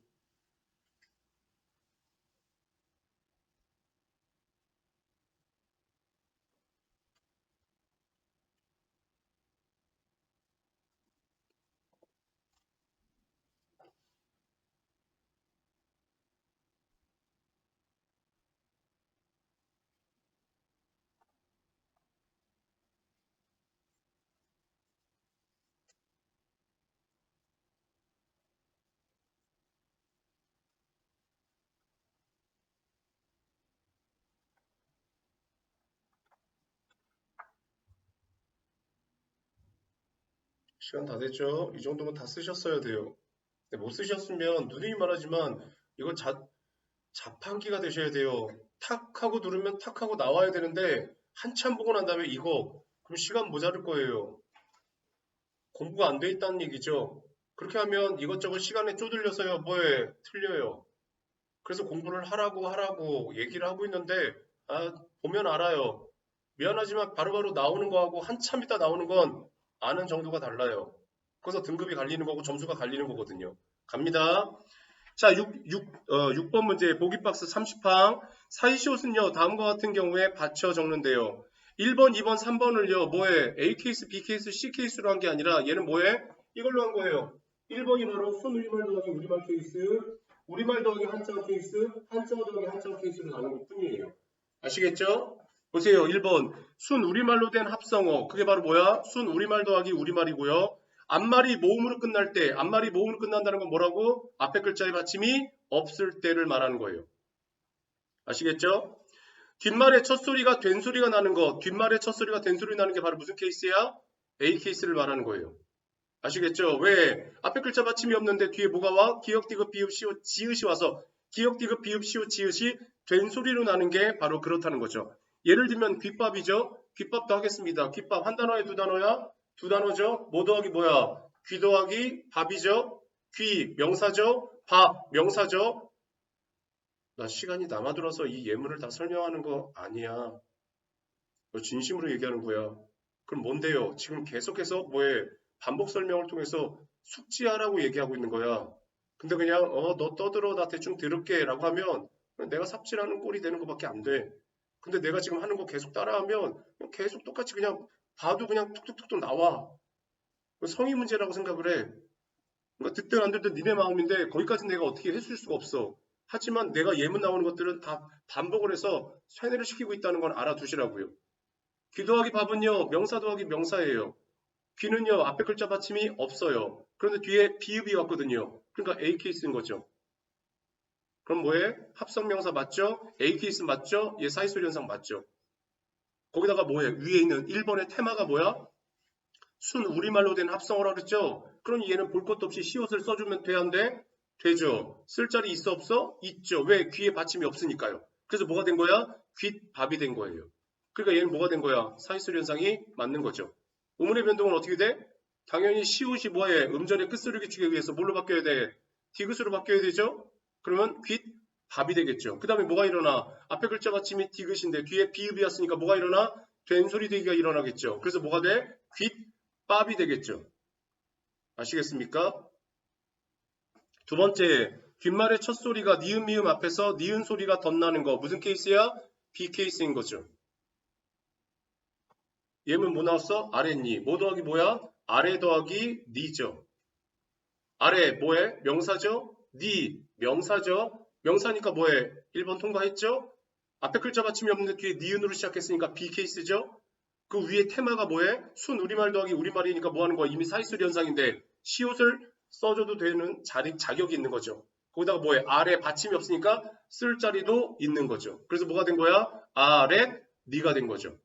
시간 다 됐죠? 이 정도면 다 쓰셨어야 돼요. 못 쓰셨으면 누누이 말하지만 이거 자판기가 되셔야 돼요. 탁 하고 누르면 탁 하고 나와야 되는데 한참 보고 난 다음에 이거 그럼 시간 모자랄 거예요. 공부가 안 돼 있다는 얘기죠. 그렇게 하면 이것저것 시간에 쪼들려서요. 뭐에 틀려요. 그래서 공부를 하라고 얘기를 하고 있는데 보면 알아요. 미안하지만 바로바로 나오는 거하고 한참 있다 나오는 건 아는 정도가 달라요. 그래서 등급이 갈리는 거고 점수가 갈리는 거거든요. 갑니다. 자, 6번 문제 보기 박스 30항 사이시옷은요. 다음과 같은 경우에 받쳐 적는데요. 1번, 2번, 3번을요. 뭐해? A 케이스, B 케이스, C 케이스로 한 게 아니라 얘는 뭐해? 이걸로 한 거예요. 1번이 바로 순우리말 더하기 우리말 케이스, 우리말 더하기 한자어 케이스, 한자어 더하기 한자어 케이스로 나눈 것 뿐이에요. 아시겠죠? 보세요. 1번 순 우리말로 된 합성어. 그게 바로 뭐야? 순 우리말 더하기 우리말이고요. 앞말이 모음으로 끝날 때, 앞말이 모음으로 끝난다는 건 뭐라고? 앞에 글자의 받침이 없을 때를 말하는 거예요. 아시겠죠? 뒷말에 첫 소리가 된 소리가 나는 거, 뒷말에 첫 소리가 된 소리 나는 게 바로 무슨 케이스야? A 케이스를 말하는 거예요. 아시겠죠? 왜? 앞에 글자 받침이 없는데 뒤에 뭐가 와? 기역, 디귿, 비읍, 시옷, 지읒이 와서 기역, 디귿, 비읍, 시옷, 지읒이 된 소리로 나는 게 바로 그렇다는 거죠. 예를 들면 귓밥이죠? 귓밥도 하겠습니다. 귓밥 한 단어에 두 단어야? 두 단어죠? 뭐 더하기 뭐야? 귀 더하기 밥이죠? 귀 명사죠? 밥 명사죠? 나 시간이 남아들어서 이 예문을 다 설명하는 거 아니야. 너 진심으로 얘기하는 거야. 그럼 뭔데요? 지금 계속해서 뭐해? 반복 설명을 통해서 숙지하라고 얘기하고 있는 거야. 근데 그냥 너 떠들어 나 대충 들을게 라고 하면 내가 삽질하는 꼴이 되는 것밖에 안 돼. 근데 내가 지금 하는 거 계속 따라하면 계속 똑같이 그냥 봐도 그냥 툭툭툭툭 나와. 성의 문제라고 생각을 해. 그러니까 듣든 안 듣든 니네 마음인데 거기까지 내가 어떻게 해줄 수가 없어. 하지만 내가 예문 나오는 것들은 다 반복을 해서 세뇌를 시키고 있다는 건 알아두시라고요. 귀 더하기 밥은요, 명사 더하기 명사예요. 귀는요, 앞에 글자 받침이 없어요. 그런데 뒤에 비읍이 왔거든요. 그러니까 A 케이스인 거죠. 그럼 뭐해? 합성명사 맞죠? A 케이스 맞죠? 얘 사이소리 현상 맞죠? 거기다가 뭐해? 위에 있는 1번의 테마가 뭐야? 순 우리말로 된 합성어라 그랬죠? 그럼 얘는 볼 것도 없이 시옷을 써주면 돼, 안 돼? 되죠. 쓸 자리 있어 없어? 있죠. 왜? 귀에 받침이 없으니까요. 그래서 뭐가 된 거야? 귓밥이 된 거예요. 그러니까 얘는 뭐가 된 거야? 사이소리 현상이 맞는 거죠. 우문의 변동은 어떻게 돼? 당연히 시옷이 뭐해? 음절의 끝소리 규칙에 의해서 뭘로 바뀌어야 돼? 디귿으로 바뀌어야 되죠? 그러면 귓밥이 되겠죠. 그 다음에 뭐가 일어나? 앞에 글자 받침이 디귿인데 뒤에 비읍이 왔으니까 뭐가 일어나? 된소리 되기가 일어나겠죠. 그래서 뭐가 돼? 귓밥이 되겠죠. 아시겠습니까? 두 번째, 뒷말의 첫 소리가 니은 미음 앞에서 니은 소리가 덧나는 거 무슨 케이스야? B 케이스인 거죠. 예문 뭐 나왔어? 아랫니. 뭐 더하기 뭐야? 아래 더하기 니죠. 아래 뭐해? 명사죠? 니 명사죠? 명사니까 뭐해? 1번 통과했죠? 앞에 글자 받침이 없는데 뒤에 니은으로 시작했으니까 B 케이스죠? 그 위에 테마가 뭐해? 순 우리말 더하기 우리말이니까 뭐 하는 거야? 이미 사이소리 현상인데 시옷을 써줘도 되는 자격이 있는 거죠. 거기다가 뭐해? 아래 받침이 없으니까 쓸 자리도 있는 거죠. 그래서 뭐가 된 거야? 아랫 니가 된 거죠.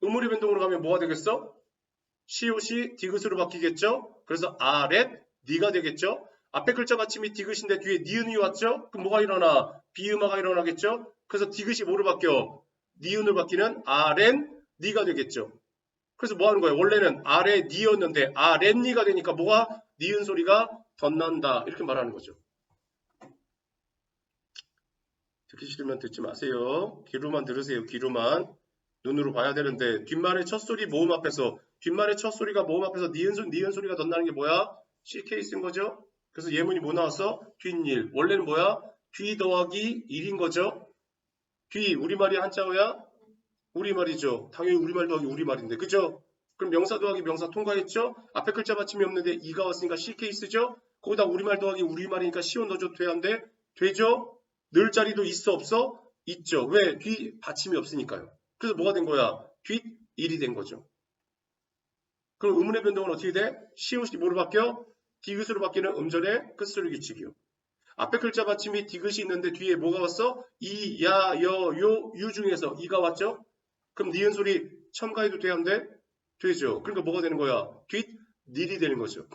의문의 변동으로 가면 뭐가 되겠어? 시옷이 디귿으로 바뀌겠죠? 그래서 아랫 니가 되겠죠? 앞에 글자 받침이 디귿인데 뒤에 니은이 왔죠? 그럼 뭐가 일어나? 비음화가 일어나겠죠? 그래서 디귿이 뭐로 바뀌어? 니은으로 바뀌는 아랫 니가 되겠죠? 그래서 뭐 하는 거예요? 원래는 아래 니였는데 아랫 니가 되니까 뭐가? 니은 소리가 덧난다. 이렇게 말하는 거죠. 듣기 싫으면 듣지 마세요. 귀로만 들으세요. 귀로만. 눈으로 봐야 되는데 뒷말의 첫 소리 모음 앞에서 뒷말의 첫 소리가 모음 앞에서 니은 소리가 덧나는 게 뭐야? C 케이스인 거죠. 그래서 예문이 뭐 나왔어? 뒷일. 원래는 뭐야? 뒤 더하기 1인 거죠. 뒤 우리말이 한자어야? 우리말이죠. 당연히 우리말 더하기 우리말인데 그죠? 그럼 명사 더하기 명사 통과했죠? 앞에 글자 받침이 없는데 이가 왔으니까 C 케이스죠? 거기다 우리말 더하기 우리말이니까 시온 넣어줘도 돼야한데 되죠? 늘 자리도 있어 없어? 있죠. 왜? 뒤 받침이 없으니까요. 그래서 뭐가 된 거야? 뒷일이 된 거죠. 그럼 의문의 변동은 어떻게 돼? 시옷이 뭐로 바뀌어? 디귿으로 바뀌는 음절의 끝소리 규칙이요. 앞에 글자 받침이 디귿이 있는데 뒤에 뭐가 왔어? 이, 야, 여, 요, 유 중에서 이가 왔죠? 그럼 니은 소리 첨가해도 돼야 한데? 되죠. 그러니까 뭐가 되는 거야? 뒷일이 되는 거죠.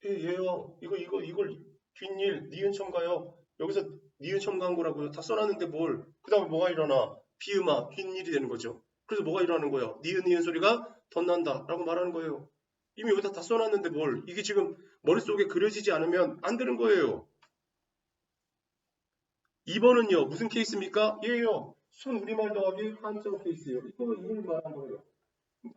얘요. 이걸 뒷일, 니은 첨가요. 여기서 니은 첨가한 거라고요. 다 써놨는데 뭘? 그 다음에 뭐가 일어나? 비음화, 뒷일이 되는 거죠. 그래서 뭐가 일어나는 거예요? 니은 소리가 덧난다 라고 말하는 거예요. 이미 여기다 다 써놨는데 뭘? 이게 지금 머릿속에 그려지지 않으면 안 되는 거예요. 2번은요. 무슨 케이스입니까? 얘요. 순 우리말 더하기 한자어 케이스예요. 이걸 말하는 거예요.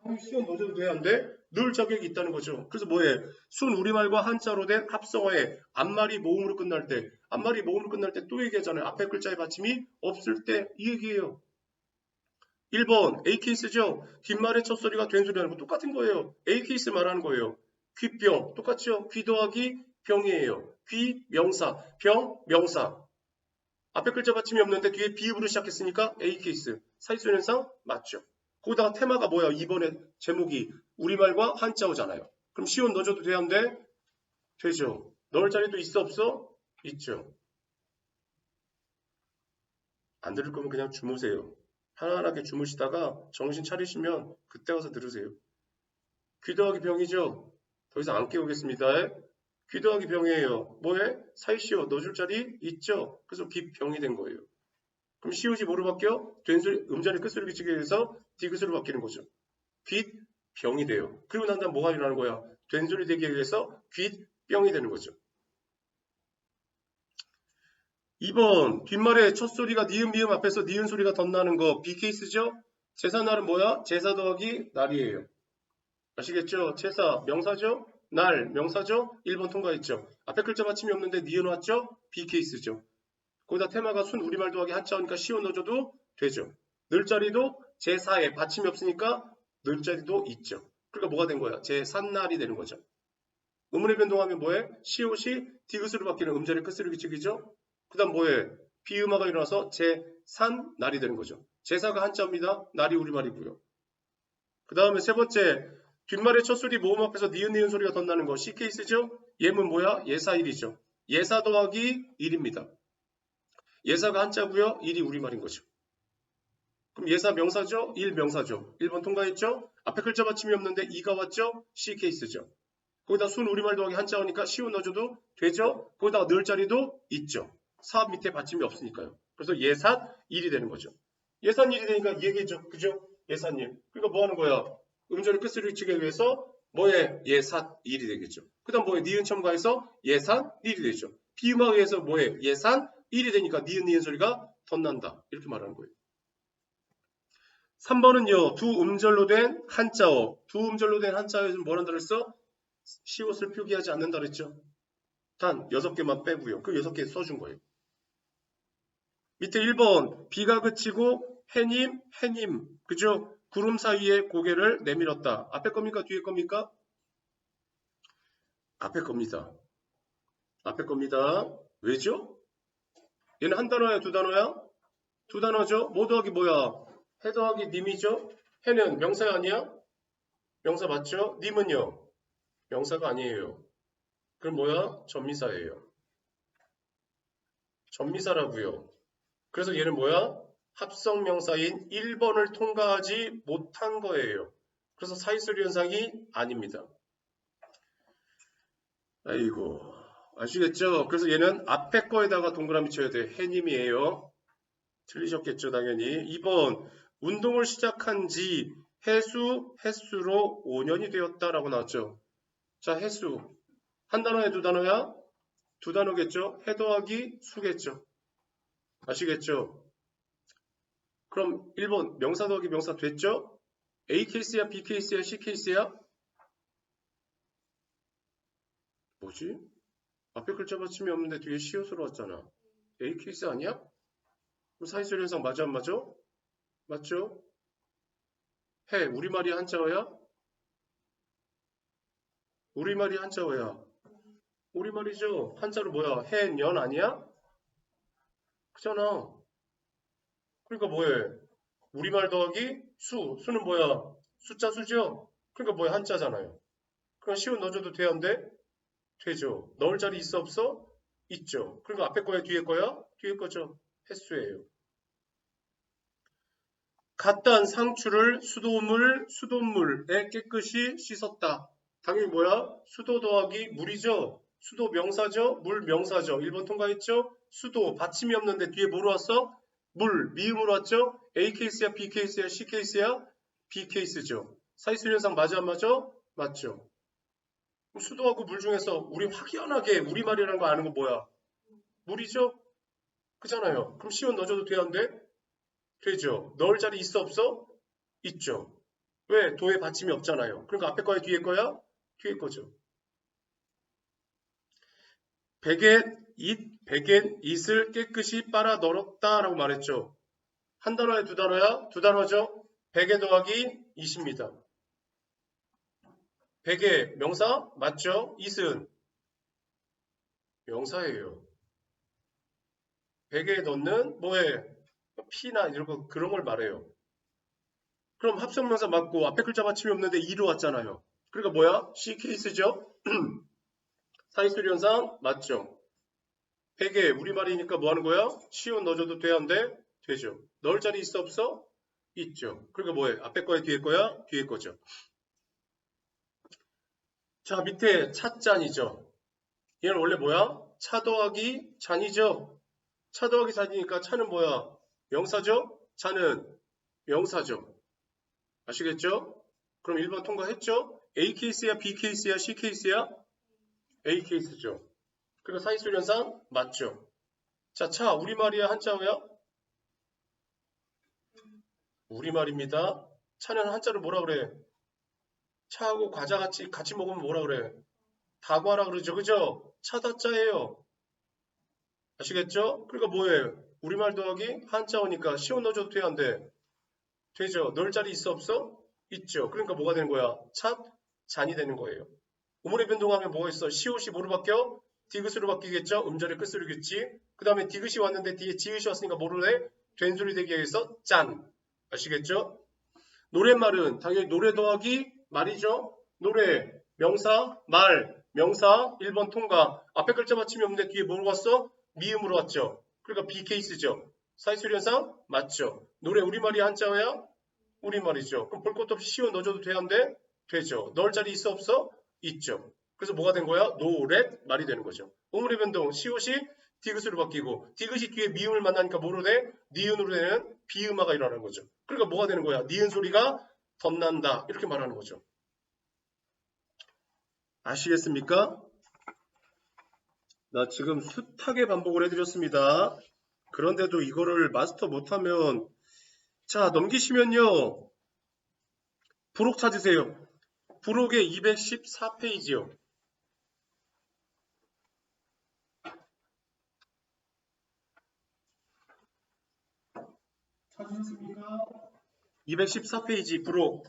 당연히 시험 넣어줘도 돼야 한데 늘 자격이 있다는 거죠. 그래서 뭐해? 순 우리말과 한자로 된 합성어에 앞말이 모음으로 끝날 때 앞말이 모음으로 끝날 때 또 얘기하잖아요. 앞에 글자의 받침이 없을 때 이 얘기예요. 1번 A 케이스죠. 뒷말의 첫 소리가 된 소리하는 거 똑같은 거예요. A 케이스 말하는 거예요. 귀병 똑같죠. 귀 더하기 병이에요. 귀 명사 병 명사 앞에 글자 받침이 없는데 뒤에 비읍으로 시작했으니까 A 케이스 사이소리 현상 맞죠. 거기다가 테마가 뭐야? 이번에 제목이 우리말과 한자어잖아요. 그럼 시옷 넣어줘도 돼야 안 돼? 되죠. 넣을 자리도 있어 없어? 있죠. 안 들을 거면 그냥 주무세요. 편안하게 주무시다가 정신 차리시면 그때 와서 들으세요. 귀 더하기 병이죠? 더 이상 안 깨우겠습니다. 귀 더하기 병이에요. 뭐해? 사이시오 넣어줄 자리 있죠? 그래서 귀병이 된 거예요. 그럼 시옷이 뭐로 바뀌어? 된소리, 음자리 끝소리 기치기 위해서 디귿으로 바뀌는 거죠. 귓병이 돼요. 그리고 난 다음 뭐가 일어나는 거야? 된소리 되기 위해서 귓병이 되는 거죠. 2번 뒷말에 첫 소리가 니은 미음 앞에서 니은 소리가 덧나는 거 B케이스죠? 제사날은 뭐야? 제사 더하기 날이에요. 아시겠죠? 제사 명사죠? 날 명사죠? 1번 통과했죠? 앞에 글자 받침이 없는데 니은 왔죠? B케이스죠. 거기다 테마가 순 우리말 더하기 한자어니까 시옷 넣어줘도 되죠. 늘 자리도 제4에 받침이 없으니까 늘 자리도 있죠. 그러니까 뭐가 된 거야? 제3날이 되는 거죠. 음운의 변동하면 뭐해? 시옷이 디귿으로 바뀌는 음자리 끝소리 규칙이죠. 그 다음 뭐해? 비음화가 일어나서 제3날이 되는 거죠. 제4가 한자입니다. 날이 우리말이고요. 그 다음에 세 번째 뒷말의 첫 소리 모음 앞에서 니은 소리가 덧나는 거 C케이스죠. 예문 뭐야? 예사일이죠. 예사 더하기 1입니다. 예사가 한자고요. 1이 우리말인 거죠. 그럼 예사 명사죠? 1 명사죠. 1번 통과했죠? 앞에 글자 받침이 없는데 2가 왔죠? C케이스죠. 거기다 순 우리말 더하기 한자어니까 시옷 넣어줘도 되죠? 거기다가 넣을 자리도 있죠. 사업 밑에 받침이 없으니까요. 그래서 예산 1이 되는 거죠. 예산 1이 되니까 이 얘기죠. 그죠? 예산 1. 그러니까 뭐 하는 거야? 음절의 끝을 치기 위해서 뭐에 예산 1이 되겠죠. 그 다음 뭐에 니은 첨가해서 예산 1이 되죠. 비음하에 의해서 뭐에 예산 1이 되니까 니은 소리가 덧난다. 이렇게 말하는 거예요. 3번은요. 두 음절로 된 한자어. 두 음절로 된 한자어에서 뭐란다 그랬어? 시옷을 표기하지 않는다 그랬죠. 단 6개만 빼고요. 그 6개 써준 거예요. 밑에 1번 비가 그치고 해님 그죠? 구름 사이에 고개를 내밀었다. 앞에 겁니까? 뒤에 겁니까? 앞에 겁니다. 앞에 겁니다. 왜죠? 얘는 한 단어야 두 단어야? 두 단어죠. 뭐 더하기 뭐야? 해 더하기 님이죠. 해는 명사 아니야? 명사 맞죠? 님은요? 명사가 아니에요. 그럼 뭐야? 전미사예요. 전미사라고요. 그래서 얘는 뭐야? 합성명사인 1번을 통과하지 못한 거예요. 그래서 사이소리 현상이 아닙니다. 아이고 아시겠죠? 그래서 얘는 앞에 거에다가 동그라미 쳐야 돼. 해님이에요. 틀리셨겠죠 당연히. 2번 운동을 시작한 지 횟수로 5년이 되었다라고 나왔죠. 자 횟수 한 단어에 두 단어야? 두 단어겠죠? 해 더하기 수겠죠. 아시겠죠? 그럼 1번 명사 더하기 명사 됐죠? A 케이스야 B 케이스야 C 케이스야? 뭐지? 앞에 글자 받침이 없는데 뒤에 시옷으로 왔잖아. A 케이스 아니야? 그럼 사이소리 현상 맞아 안 맞아? 맞죠? 해 우리말이 한자어야? 우리말이 한자어야. 우리말이죠. 한자로 뭐야? 해, 년 아니야? 그잖아. 그러니까 뭐해? 우리말 더하기 수는 뭐야? 숫자 수죠? 그러니까 뭐야? 한자잖아요. 그럼 시옷 넣어줘도 돼야 안 돼? 되죠. 넣을 자리 있어 없어? 있죠. 그러니까 앞에 거야 뒤에 거야? 뒤에 거죠. 횟수예요. 갓단 상추를 수돗물에 깨끗이 씻었다. 당연히 뭐야? 수도 더하기 물이죠. 수도 명사죠. 물 명사죠. 1번 통과했죠. 수도 받침이 없는데 뒤에 뭐로 왔어? 물 미음으로 왔죠. A 케이스야 B 케이스야 C 케이스야? B 케이스죠. 사이수 현상 맞아 안 맞아? 맞죠. 그럼 수도하고 물 중에서 우리 확연하게 우리말이라는 거 아는 거 뭐야? 물이죠? 그잖아요. 그럼 시옷 넣어줘도 돼야 안 돼? 되죠. 넣을 자리 있어 없어? 있죠. 왜? 도에 받침이 없잖아요. 그러니까 앞에 거야 뒤에 거야? 뒤에 거죠. 백엔 잇을 깨끗이 빨아 널었다라고 말했죠. 한 단어야 두 단어야? 두 단어죠. 백에 더하기 잇입니다. 백에 명사 맞죠? 잇은 명사예요. 백에 넣는 뭐에 피나 이런 거 그런 걸 말해요. 그럼 합성명사 맞고 앞에 글자 받침이 없는데 2로 왔잖아요. 그러니까 뭐야? C 케이스죠? 사이수리 현상 맞죠? 베개 우리말이니까 뭐 하는 거야? 시옷 넣어줘도 돼야 안 돼? 되죠. 넣을 자리 있어 없어? 있죠. 그러니까 뭐해? 앞에 거야 뒤에 거야? 뒤에 거죠. 자 밑에 찻잔이죠. 얘는 원래 뭐야? 차 더하기 잔이죠. 차 더하기 잔이니까 차는 뭐야? 명사죠? 잔은 명사죠. 아시겠죠? 그럼 1번 통과했죠? A 케이스야 B 케이스야 C 케이스야? A 케이스죠. 그리고 사이수리 현상 맞죠? 자, 차 우리말이야 한자어야? 우리말입니다. 차는 한자로 뭐라 그래? 차하고 과자 같이 먹으면 뭐라 그래? 다과라 그러죠. 그죠? 차다짜예요. 아시겠죠? 그러니까 뭐예요? 우리말 더하기 한자어니까 시옷 넣어줘도 돼야 안 돼? 되죠. 넣을 자리 있어 없어? 있죠. 그러니까 뭐가 되는 거야? 찻, 잔이 되는 거예요. 우물의 변동하면 뭐가 있어? 시옷이 뭐로 바뀌어? 디귿으로 바뀌겠죠? 음절의 끝소리겠지? 그 다음에 디귿이 왔는데 뒤에 지읒이 왔으니까 뭐로 해? 된소리 되기 위해서 짠. 아시겠죠? 노랫말은 당연히 노래 더하기 말이죠. 노래, 명사, 말, 명사, 1번 통과. 앞에 글자 받침이 없는데 뒤에 뭐로 왔어? 미음으로 왔죠. 그러니까 B 케이스죠. 사이수리 현상 맞죠. 노래 우리말이 한자어야? 우리말이죠. 그럼 볼 것도 없이 시옷 넣어줘도 돼야 안 돼? 되죠. 넣을 자리 있어 없어? 있죠. 그래서 뭐가 된 거야? 노랫 말이 되는 거죠. 우물의 변동 시옷이 디귿으로 바뀌고 디귿이 뒤에 미음을 만나니까 뭐로 돼? 니은으로 되는 비음화가 일어나는 거죠. 그러니까 뭐가 되는 거야? 니은 소리가 덧난다 이렇게 말하는 거죠. 아시겠습니까? 나 지금 숱하게 반복을 해드렸습니다. 그런데도 이거를 마스터 못하면 자 넘기시면요. 부록 찾으세요. 부록의 214페이지요. 찾으셨습니까? 214페이지 부록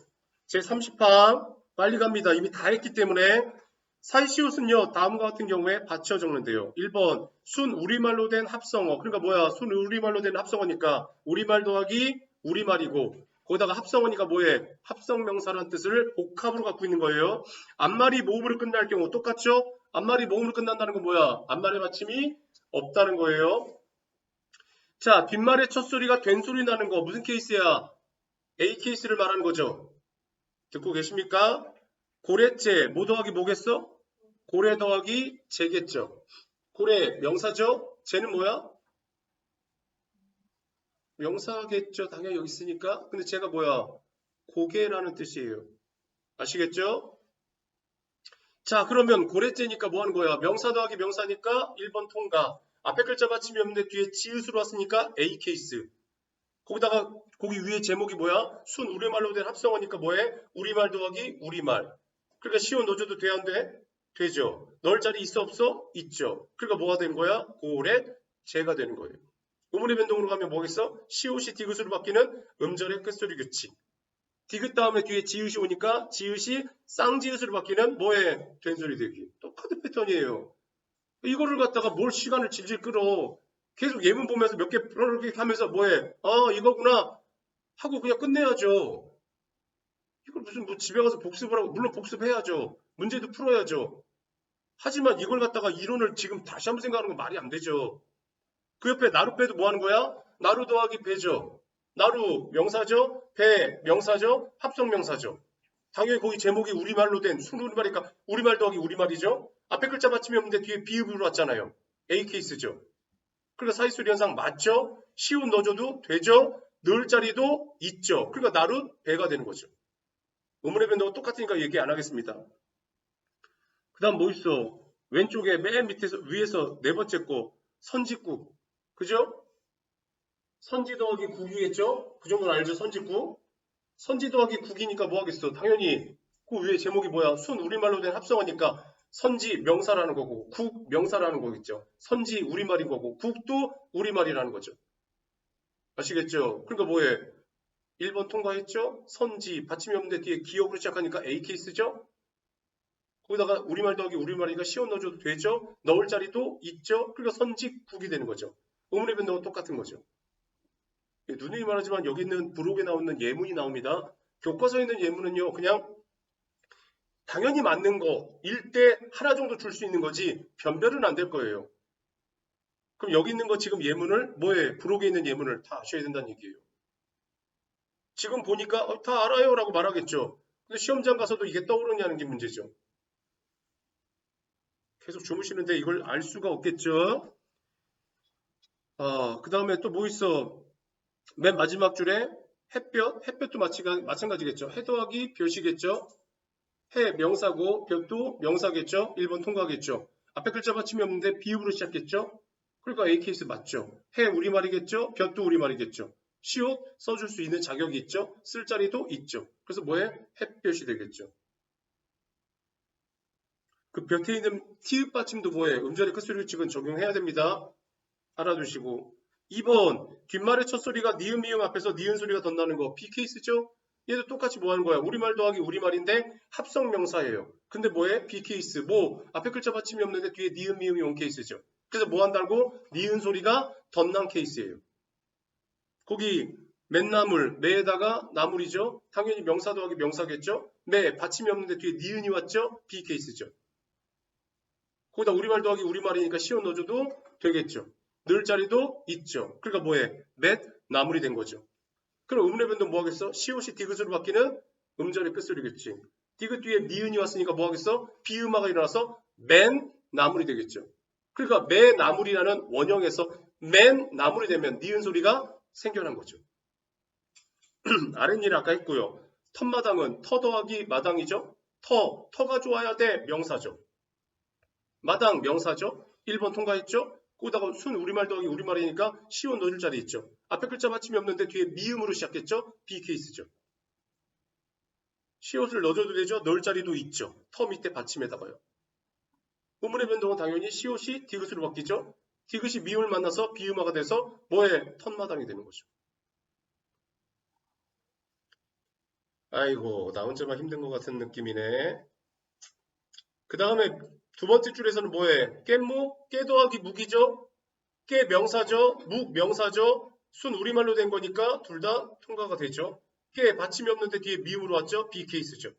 제30항 빨리 갑니다. 이미 다 했기 때문에 사이시옷은요 다음과 같은 경우에 받쳐 적는데요. 1번 순 우리말로 된 합성어. 그러니까 뭐야? 순 우리말로 된 합성어니까 우리말 더하기 우리말이고 거기다가 합성어니까 뭐해? 합성명사라는 뜻을 복합으로 갖고 있는 거예요. 앞말이 모음으로 끝날 경우 똑같죠? 앞말이 모음으로 끝난다는 건 뭐야? 앞말의 받침이 없다는 거예요. 자, 뒷말의 첫 소리가 된 소리 나는 거 무슨 케이스야? A 케이스를 말하는 거죠. 듣고 계십니까? 고래째 뭐 더하기 뭐겠어? 고래 더하기 재겠죠. 고래 명사죠? 쟤는 뭐야? 명사겠죠. 당연히 여기 있으니까. 근데 쟤가 뭐야? 고개라는 뜻이에요. 아시겠죠? 자, 그러면 고래째니까 뭐 하는 거야? 명사 더하기 명사니까 1번 통과. 앞에 글자 받침이 없는데 뒤에 지읒으로 왔으니까 A 케이스. 거기다가 거기 위에 제목이 뭐야? 순 우리말로 된 합성어니까 뭐해? 우리말 더하기 우리말. 그러니까 시옷 넣어줘도 돼야 안 돼? 되죠. 넣을 자리 있어 없어? 있죠. 그러니까 뭐가 된 거야? 고래 재가 되는 거예요. 우물의 변동으로 가면 뭐겠어? 시옷이 디귿으로 바뀌는 음절의 끝소리 규칙. 디귿 다음에 뒤에 지읒이 오니까 지읒이 쌍지읒으로 바뀌는 뭐에 된소리 되기. 똑같은 패턴이에요. 이거를 갖다가 뭘 시간을 질질 끌어. 계속 예문 보면서 몇 개 이렇게 하면서 뭐해? 이거구나 하고 그냥 끝내야죠. 이걸 무슨 뭐 집에 가서 복습을 하고 물론 복습해야죠. 문제도 풀어야죠. 하지만 이걸 갖다가 이론을 지금 다시 한번 생각하는 건 말이 안 되죠. 그 옆에 나루 빼도 뭐 하는 거야? 나루 더하기 배죠. 나루 명사죠. 배 명사죠. 합성 명사죠. 당연히 거기 제목이 우리말로 된 순우리말이니까 우리말 더하기 우리말이죠. 앞에 글자 받침이 없는데 뒤에 비읍으로 왔잖아요. A 케이스죠. 그러니까 사이수리 현상 맞죠? 시옷 넣어줘도 되죠? 넣을 자리도 있죠. 그러니까 나루 배가 되는 거죠. 의문의 변동은 똑같으니까 얘기 안 하겠습니다. 그 다음 뭐 있어? 왼쪽에 맨 밑에서 위에서 네 번째 거 선짓구. 그죠? 선지 더하기 국이겠죠? 그 정도는 알죠? 선짓구. 선지 더하기 국이니까 뭐 하겠어? 당연히 그 위에 제목이 뭐야? 순 우리말로 된 합성어니까 선지 명사라는 거고 국 명사라는 거겠죠. 선지 우리말인 거고 국도 우리말이라는 거죠. 아시겠죠? 그러니까 뭐해? 1번 통과했죠? 선지 받침이 없는데 뒤에 기억으로 시작하니까 A 케이스죠? 거기다가 우리말 더하기 우리말이니까 시옷 넣어줘도 되죠? 넣을 자리도 있죠? 그러니까 선지국이 되는 거죠. 의문의 변동은 똑같은 거죠. 누누이 말하지만 여기 있는 부록에 나오는 예문이 나옵니다. 교과서에 있는 예문은요, 그냥 당연히 맞는 거, 일대 하나 정도 줄 수 있는 거지, 변별은 안 될 거예요. 그럼 여기 있는 거 지금 예문을, 뭐에, 부록에 있는 예문을 다 아셔야 된다는 얘기예요. 지금 보니까 다 알아요 라고 말하겠죠. 근데 시험장 가서도 이게 떠오르냐는 게 문제죠. 계속 주무시는데 이걸 알 수가 없겠죠. 그 다음에 또 뭐 있어? 맨 마지막 줄에 햇볕도 마찬가지겠죠. 해 더하기 볕이겠죠. 해 명사고 볕도 명사겠죠. 1번 통과겠죠. 앞에 글자 받침이 없는데 비읍으로 시작했죠. 그러니까 A 케이스 맞죠. 해 우리말이겠죠. 볕도 우리말이겠죠. 시옷 써줄 수 있는 자격이 있죠. 쓸 자리도 있죠. 그래서 뭐해? 햇볕이 되겠죠. 그 볕에 있는 티읕 받침도 뭐해? 음절의 끝소리 규칙은 적용해야 됩니다. 알아두시고. 2번 뒷말의 첫 소리가 니은 미음 앞에서 니은 소리가 덧나는 거 B 케이스죠? 얘도 똑같이 뭐 하는 거야? 우리말 더하기 우리말인데 합성 명사예요. 근데 뭐해? B 케이스. 뭐 앞에 글자 받침이 없는데 뒤에 니은 미음이 온 케이스죠. 그래서 뭐 한다고? 니은 소리가 덧난 케이스예요. 거기 맨나물, 매에다가 나물이죠. 당연히 명사 더하기 명사겠죠. 매 받침이 없는데 뒤에 니은이 왔죠. B 케이스죠. 거기다 우리말 더하기 우리말이니까 시옷 넣어줘도 되겠죠. 넣을 자리도 있죠. 그러니까 뭐해? 맷 나물이 된 거죠. 그럼 음운의 변동 뭐 하겠어? 시옷이 디귿으로 바뀌는 음절의 끝소리겠지. 디귿 뒤에 니은이 왔으니까 뭐 하겠어? 비음화가 일어나서 맨 나물이 되겠죠. 그러니까 매 나물이라는 원형에서 맨 나물이 되면 니은 소리가 생겨난 거죠. 아랫일은 아까 했고요. 텃마당은 터 더하기 마당이죠. 터가 좋아야 돼 명사죠. 마당 명사죠. 1번 통과했죠. 거기다가 순 우리말 더하기 우리말이니까 시옷 넣어줄 자리 있죠. 앞에 글자 받침이 없는데 뒤에 미음으로 시작했죠. B 케이스죠. 시옷을 넣어줘도 되죠. 넣을 자리도 있죠. 터 밑에 받침에다가요. 음운의 변동은 당연히 시옷이 디귿으로 바뀌죠. 디귿이 미음을 만나서 비음화가 돼서 뭐에? 턴마당이 되는 거죠. 아이고 나 혼자만 힘든 것 같은 느낌이네. 그 다음에 두 번째 줄에서는 뭐해? 깻무? 깨 더하기 묵이죠? 깨 명사죠? 묵 명사죠? 순 우리말로 된 거니까 둘 다 통과가 되죠. 깨 받침이 없는데 뒤에 미음으로 왔죠? B 케이스죠.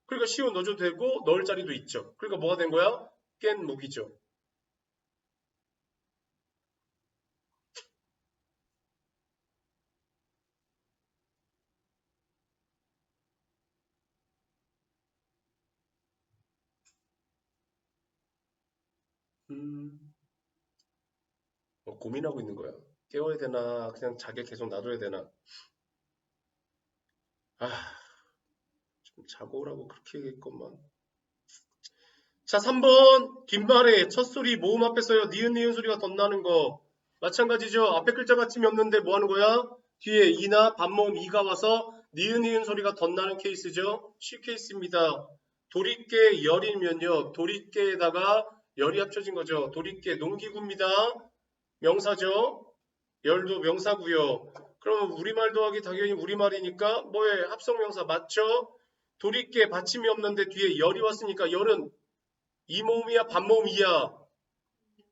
그러니까 시옷 넣어줘도 되고 넣을 자리도 있죠. 그러니까 뭐가 된 거야? 깻묵이죠. 고민하고 있는 거야. 깨워야 되나 그냥 자게 계속 놔둬야 되나. 좀 자고 오라고 그렇게 얘기했건만. 자 3번 뒷말에 첫소리 모음 앞에서요. 니은 소리가 덧나는 거 마찬가지죠. 앞에 글자 받침이 없는데 뭐 하는 거야? 뒤에 이나 반모음 이가 와서 니은 소리가 덧나는 케이스죠. C 케이스입니다. 도리깨 열이면요. 도리깨에다가 열이 합쳐진 거죠. 도리깨 농기구입니다. 명사죠. 열도 명사고요. 그럼 우리말 더하기 당연히 우리말이니까 뭐에 합성명사 맞죠? 도리깨 받침이 없는데 뒤에 열이 왔으니까 열은 이모음이야 반모음이야?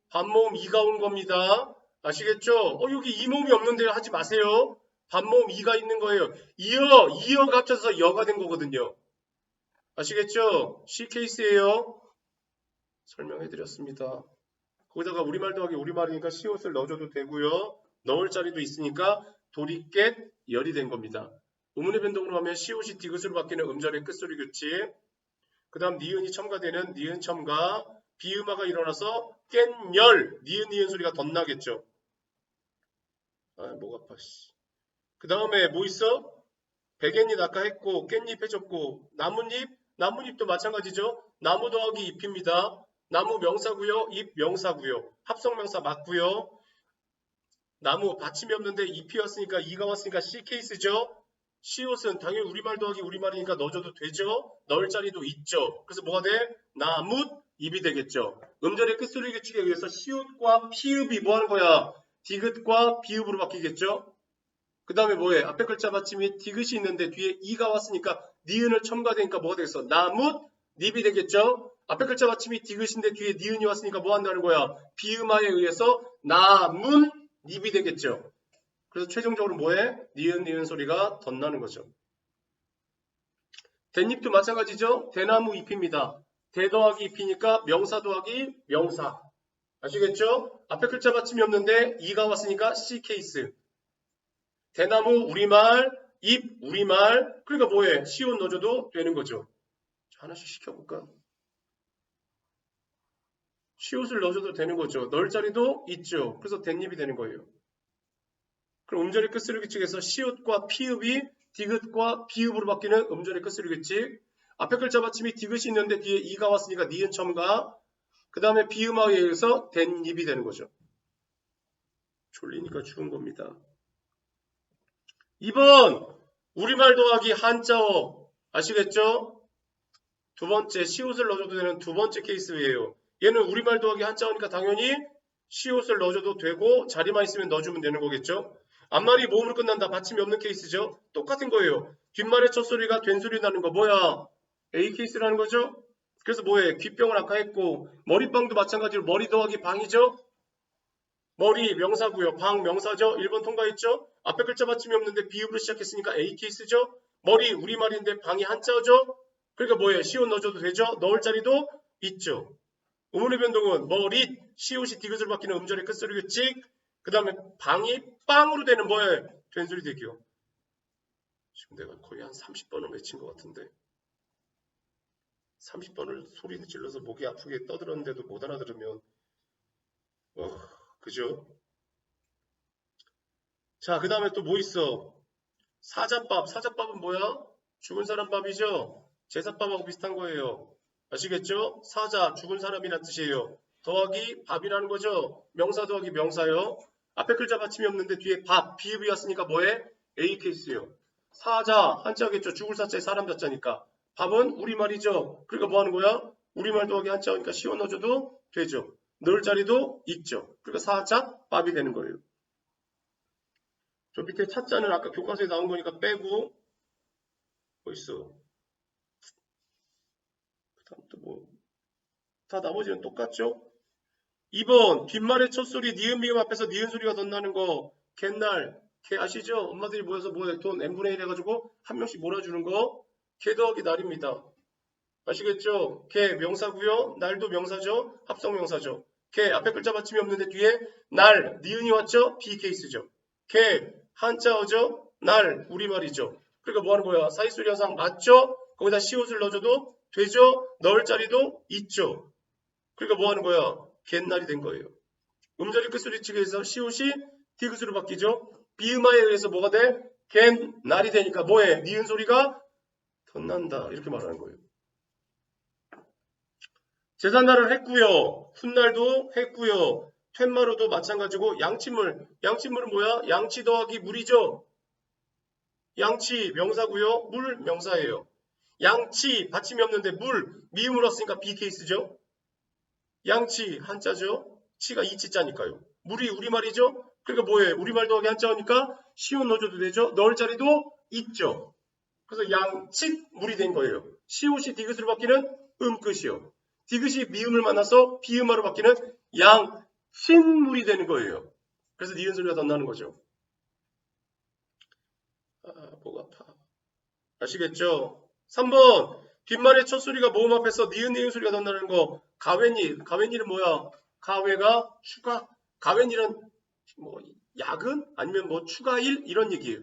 반모음 이가 온 겁니다. 아시겠죠? 여기 이모음이 없는데 하지 마세요. 반모음 이가 있는 거예요. 이어가 합쳐서 여가 된 거거든요. 아시겠죠? C 케이스예요. 설명해드렸습니다. 거기다가 우리말 더하기 우리말이니까 시옷을 넣어줘도 되고요. 넣을 자리도 있으니까 도리깨 열이 된 겁니다. 음운의 변동으로 하면 시옷이 디귿으로 바뀌는 음절의 끝소리 규칙. 그 다음 니은이 첨가되는 니은 첨가. 비음화가 일어나서 깬열 니은 소리가 덧나겠죠. 목 아파. 그 다음에 뭐 있어? 백엔잎 아까 했고 깻잎 해줬고 나뭇잎도 마찬가지죠. 나무 더하기 잎입니다. 나무 명사고요. 잎 명사고요. 합성명사 맞고요. 나무 받침이 없는데 잎이 왔으니까 이가 왔으니까 C 케이스죠. 시옷은 당연히 우리말 더하기 우리말이니까 넣어줘도 되죠. 넣을 자리도 있죠. 그래서 뭐가 돼? 나뭇 잎이 되겠죠. 음절의 끝소리 규칙에 의해서 시옷과 피읍이 뭐 하는 거야? 디귿과 비읍으로 바뀌겠죠. 그 다음에 뭐해? 앞에 글자 받침이 디귿이 있는데 뒤에 이가 왔으니까 니은을 첨가되니까 뭐가 되겠어? 나뭇 잎이 되겠죠. 앞에 글자 받침이 디귿인데 뒤에 니은이 왔으니까 뭐 한다는 거야? 비음화에 의해서 나문 잎이 되겠죠. 그래서 최종적으로 뭐해? 니은 소리가 덧나는 거죠. 댄잎도 마찬가지죠. 대나무 잎입니다. 대 더하기 잎이니까 명사 더하기 명사. 아시겠죠? 앞에 글자 받침이 없는데 이가 왔으니까 C 케이스. 대나무 우리말, 잎 우리말. 그러니까 뭐해? 시옷 넣어줘도 되는 거죠. 하나씩 시켜볼까? 시옷을 넣어줘도 되는 거죠. 넣을 자리도 있죠. 그래서 댄잎이 되는 거예요. 그럼 음절의 끝소리 규칙에서 시옷과 피읍이 디귿과 비읍으로 바뀌는 음절의 끝소리 규칙. 앞에 글자 받침이 디귿이 있는데 뒤에 이가 왔으니까 니은 첨가. 그 다음에 비음하에 의해서 댄잎이 되는 거죠. 졸리니까 죽은 겁니다. 2번 우리말 더하기 한자어 아시겠죠? 두 번째 시옷을 넣어줘도 되는 두 번째 케이스예요. 얘는 우리말 더하기 한자어니까 당연히 시옷을 넣어줘도 되고 자리만 있으면 넣어주면 되는 거겠죠. 앞말이 모음으로 끝난다. 받침이 없는 케이스죠. 똑같은 거예요. 뒷말의 첫 소리가 된 소리 나는 거 뭐야? A 케이스라는 거죠. 그래서 뭐해? 귓병을 아까 했고 머리빵도 마찬가지로 머리 더하기 방이죠. 머리 명사고요. 방 명사죠. 1번 통과했죠. 앞에 글자 받침이 없는데 비읍으로 시작했으니까 A 케이스죠. 머리 우리말인데 방이 한자죠. 그러니까 뭐예요? 시옷 넣어줘도 되죠. 넣을 자리도 있죠. 음운의 변동은 머리, 시옷이 디귿을 바뀌는 음절의 끝소리 규칙. 그 다음에 방이 빵으로 되는 뭐예요? 된소리 대기요. 지금 내가 거의 한 30번을 외친 것 같은데 30번을 소리 질러서 목이 아프게 떠들었는데도 못 알아들으면 그죠? 자, 그 다음에 또 뭐 있어? 사자밥. 사자밥은 뭐야? 죽은 사람 밥이죠? 제사밥하고 비슷한 거예요. 아시겠죠? 사자, 죽은 사람이란 뜻이에요. 더하기 밥이라는 거죠? 명사 더하기 명사요. 앞에 글자 받침이 없는데 뒤에 밥, 비읍이 왔으니까 뭐해? A 케이스요. 사자, 한자겠죠? 죽을 사자에 사람 자자니까. 밥은 우리말이죠? 그러니까 뭐 하는 거야? 우리말 더하기 한자니까 시원 넣어줘도 되죠. 넣을 자리도 있죠. 그러니까 사자, 밥이 되는 거예요. 저 밑에 차자는 아까 교과서에 나온 거니까 빼고 뭐 있어? 그 다음 또 뭐? 다 나머지는 똑같죠? 2번 뒷말의 첫 소리 니은 미음 앞에서 니은 소리가 덧나는 거 갯날 개 아시죠? 엄마들이 모여서 뭐해 돈 n분의 1 해가지고 한 명씩 몰아주는 거 개 더하기 날입니다. 아시겠죠? 개 명사고요. 날도 명사죠. 합성 명사죠. 개 앞에 글자 받침이 없는데 뒤에 날 니은이 왔죠? B 케이스죠. 개 한자어죠. 날 우리말이죠. 그러니까 뭐 하는 거야? 사이소리 현상 맞죠? 거기다 시옷을 넣어줘도 되죠? 넣을 자리도 있죠. 그러니까 뭐 하는 거야? 갯날이 된 거예요. 음절이 끝소리 측에서 시옷이 디귿으로 바뀌죠. 비음화에 의해서 뭐가 돼? 갯날이 되니까 뭐해? 니은 소리가 덧난다. 이렇게 말하는 거예요. 제삿날을 했고요. 훗날도 했고요. 퇴마루도 마찬가지고 양치물. 양치물은 뭐야? 양치 더하기 물이죠. 양치 명사고요. 물 명사예요. 양치 받침이 없는데 물 미음으로 왔으니까 B 케이스죠. 양치 한자죠. 치가 이치자니까요. 물이 우리말이죠. 그러니까 뭐예요? 우리말 더하기 한자니까 시옷 넣어줘도 되죠. 넣을 자리도 있죠. 그래서 양칫 물이 된 거예요. 시옷이 디귿으로 바뀌는 음끝이요. 디귿이 미음을 만나서 비음화로 바뀌는 양친물이 되는 거예요. 그래서 니은 소리가 덧나는 거죠. 목 아파. 아시겠죠? 3번 뒷말의 첫 소리가 모음 앞에서 니은 소리가 덧나는 거 가웬일. 가웬일은 뭐야? 가회가 추가. 가웬일은 뭐 야근 아니면 뭐 추가일 이런 얘기예요.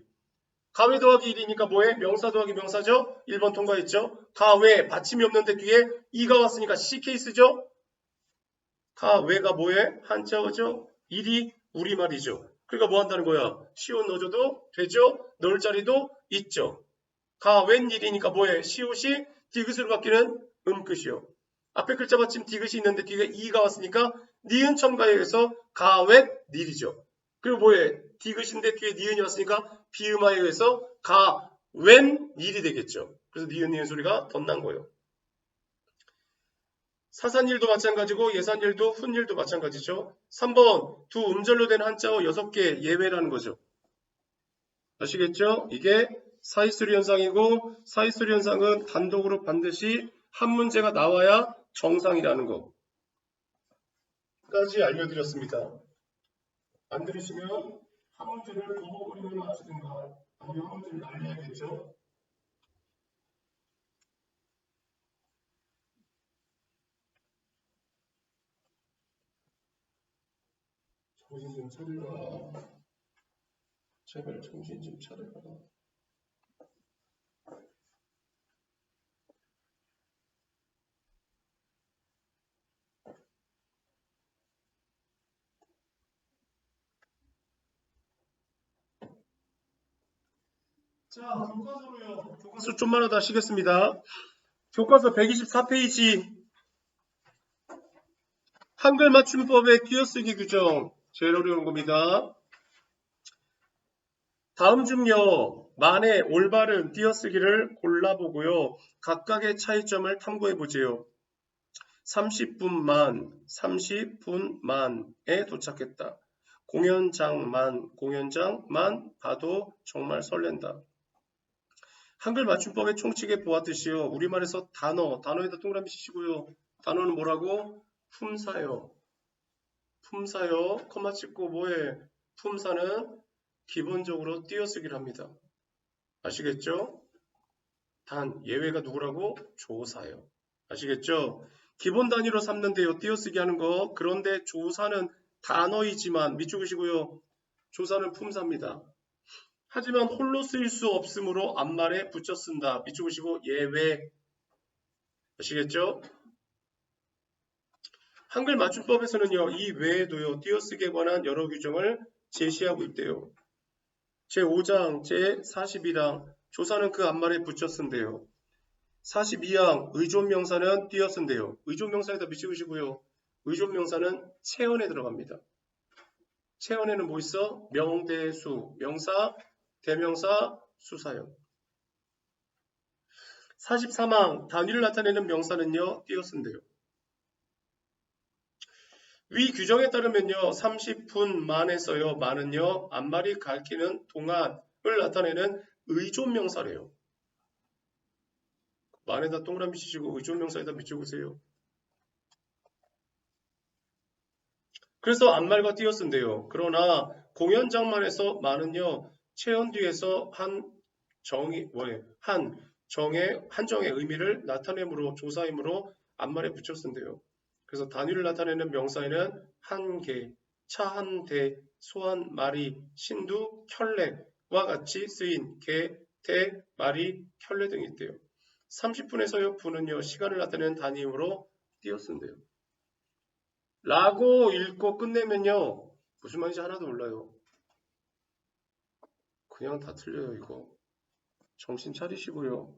가회 더하기 1이니까 뭐해? 명사 더하기 명사죠? 1번 통과했죠? 가회 받침이 없는데 뒤에 이가 왔으니까 C 케이스죠? 가회가 뭐해? 한자어죠? 1이 우리말이죠. 그러니까 뭐 한다는 거야? 시옷 넣어줘도 되죠? 넣을 자리도 있죠. 가웬 일이니까 뭐해? 시옷이 디귿으로 바뀌는 음끝이요. 앞에 글자 받침 디귿이 있는데 뒤에 이가 왔으니까 니은 첨가에 의해서 가웬 일이죠. 그리고 뭐해? 디귿인데 뒤에 니은이 왔으니까 비음화에 의해서 가웬 일이 되겠죠. 그래서 니은 소리가 덧난 거예요. 사산일도 마찬가지고 예산일도 훈일도 마찬가지죠. 3번 두 음절로 된 한자어 6개 예외라는 거죠. 아시겠죠? 이게 사이소리 현상이고 사이소리 현상은 단독으로 반드시 한 문제가 나와야 정상이라는 거까지 알려드렸습니다. 안 들으시면 한 문제를 도보 그림을 맞추든가 아니면 한 문제를 날려야겠죠. 정신 좀 차려라. 제발 정신 좀 차려라. 자, 교과서로요. 교과서 좀만 더 하시겠습니다. 교과서 124페이지 한글 맞춤법의 띄어쓰기 규정 제일 어려운 겁니다. 다음 중요 만의 올바른 띄어쓰기를 골라보고요. 각각의 차이점을 탐구해보지요. 30분만에 도착했다. 공연장만 봐도 정말 설렌다. 한글 맞춤법의 총칙에 보았듯이요. 우리말에서 단어에다 동그라미 치시고요. 단어는 뭐라고? 품사요. 품사요. 컴마 찍고 뭐해? 품사는 기본적으로 띄어쓰기를 합니다. 아시겠죠? 단 예외가 누구라고? 조사요. 아시겠죠? 기본 단위로 삼는데요. 띄어쓰기 하는 거. 그런데 조사는 단어이지만 밑줄이시고요. 조사는 품사입니다. 하지만 홀로 쓰일 수 없으므로 앞말에 붙여 쓴다. 밑줄이시고 예외. 아시겠죠? 한글 맞춤법에서는요. 이 외에도요. 띄어쓰기에 관한 여러 규정을 제시하고 있대요. 제5장 제42랑 조사는 그 앞말에 붙여 쓴대요. 42항 의존명사는 띄어 쓴대요. 의존명사에다 밑줄이시고요. 의존명사는 체언에 들어갑니다. 체언에는 뭐 있어? 명대수, 명사, 대명사, 수사형. 43항 단위를 나타내는 명사는요. 띄어 쓴대요. 위 규정에 따르면요. 30분만에서요. 만은요. 앞말이 가리키는 동안을 나타내는 의존명사래요. 만에다 동그라미 치시고 의존명사에다 밑줄으세요. 그래서 앞말과 띄어 쓴대요. 그러나 공연장만에서 만은요. 체언 뒤에서 한정의 의미를 나타내므로 조사이므로 앞말에 붙여 쓴대요. 그래서 단위를 나타내는 명사에는 한 개, 차 한 대, 소 한 마리, 신두, 켤레와 같이 쓰인 개, 대, 마리, 켤레 등이 있대요. 30분에서요. 분은요. 시간을 나타내는 단위이므로 띄어 쓴대요. 라고 읽고 끝내면요. 무슨 말인지 하나도 몰라요. 그냥 다 틀려요, 이거. 정신 차리시고요.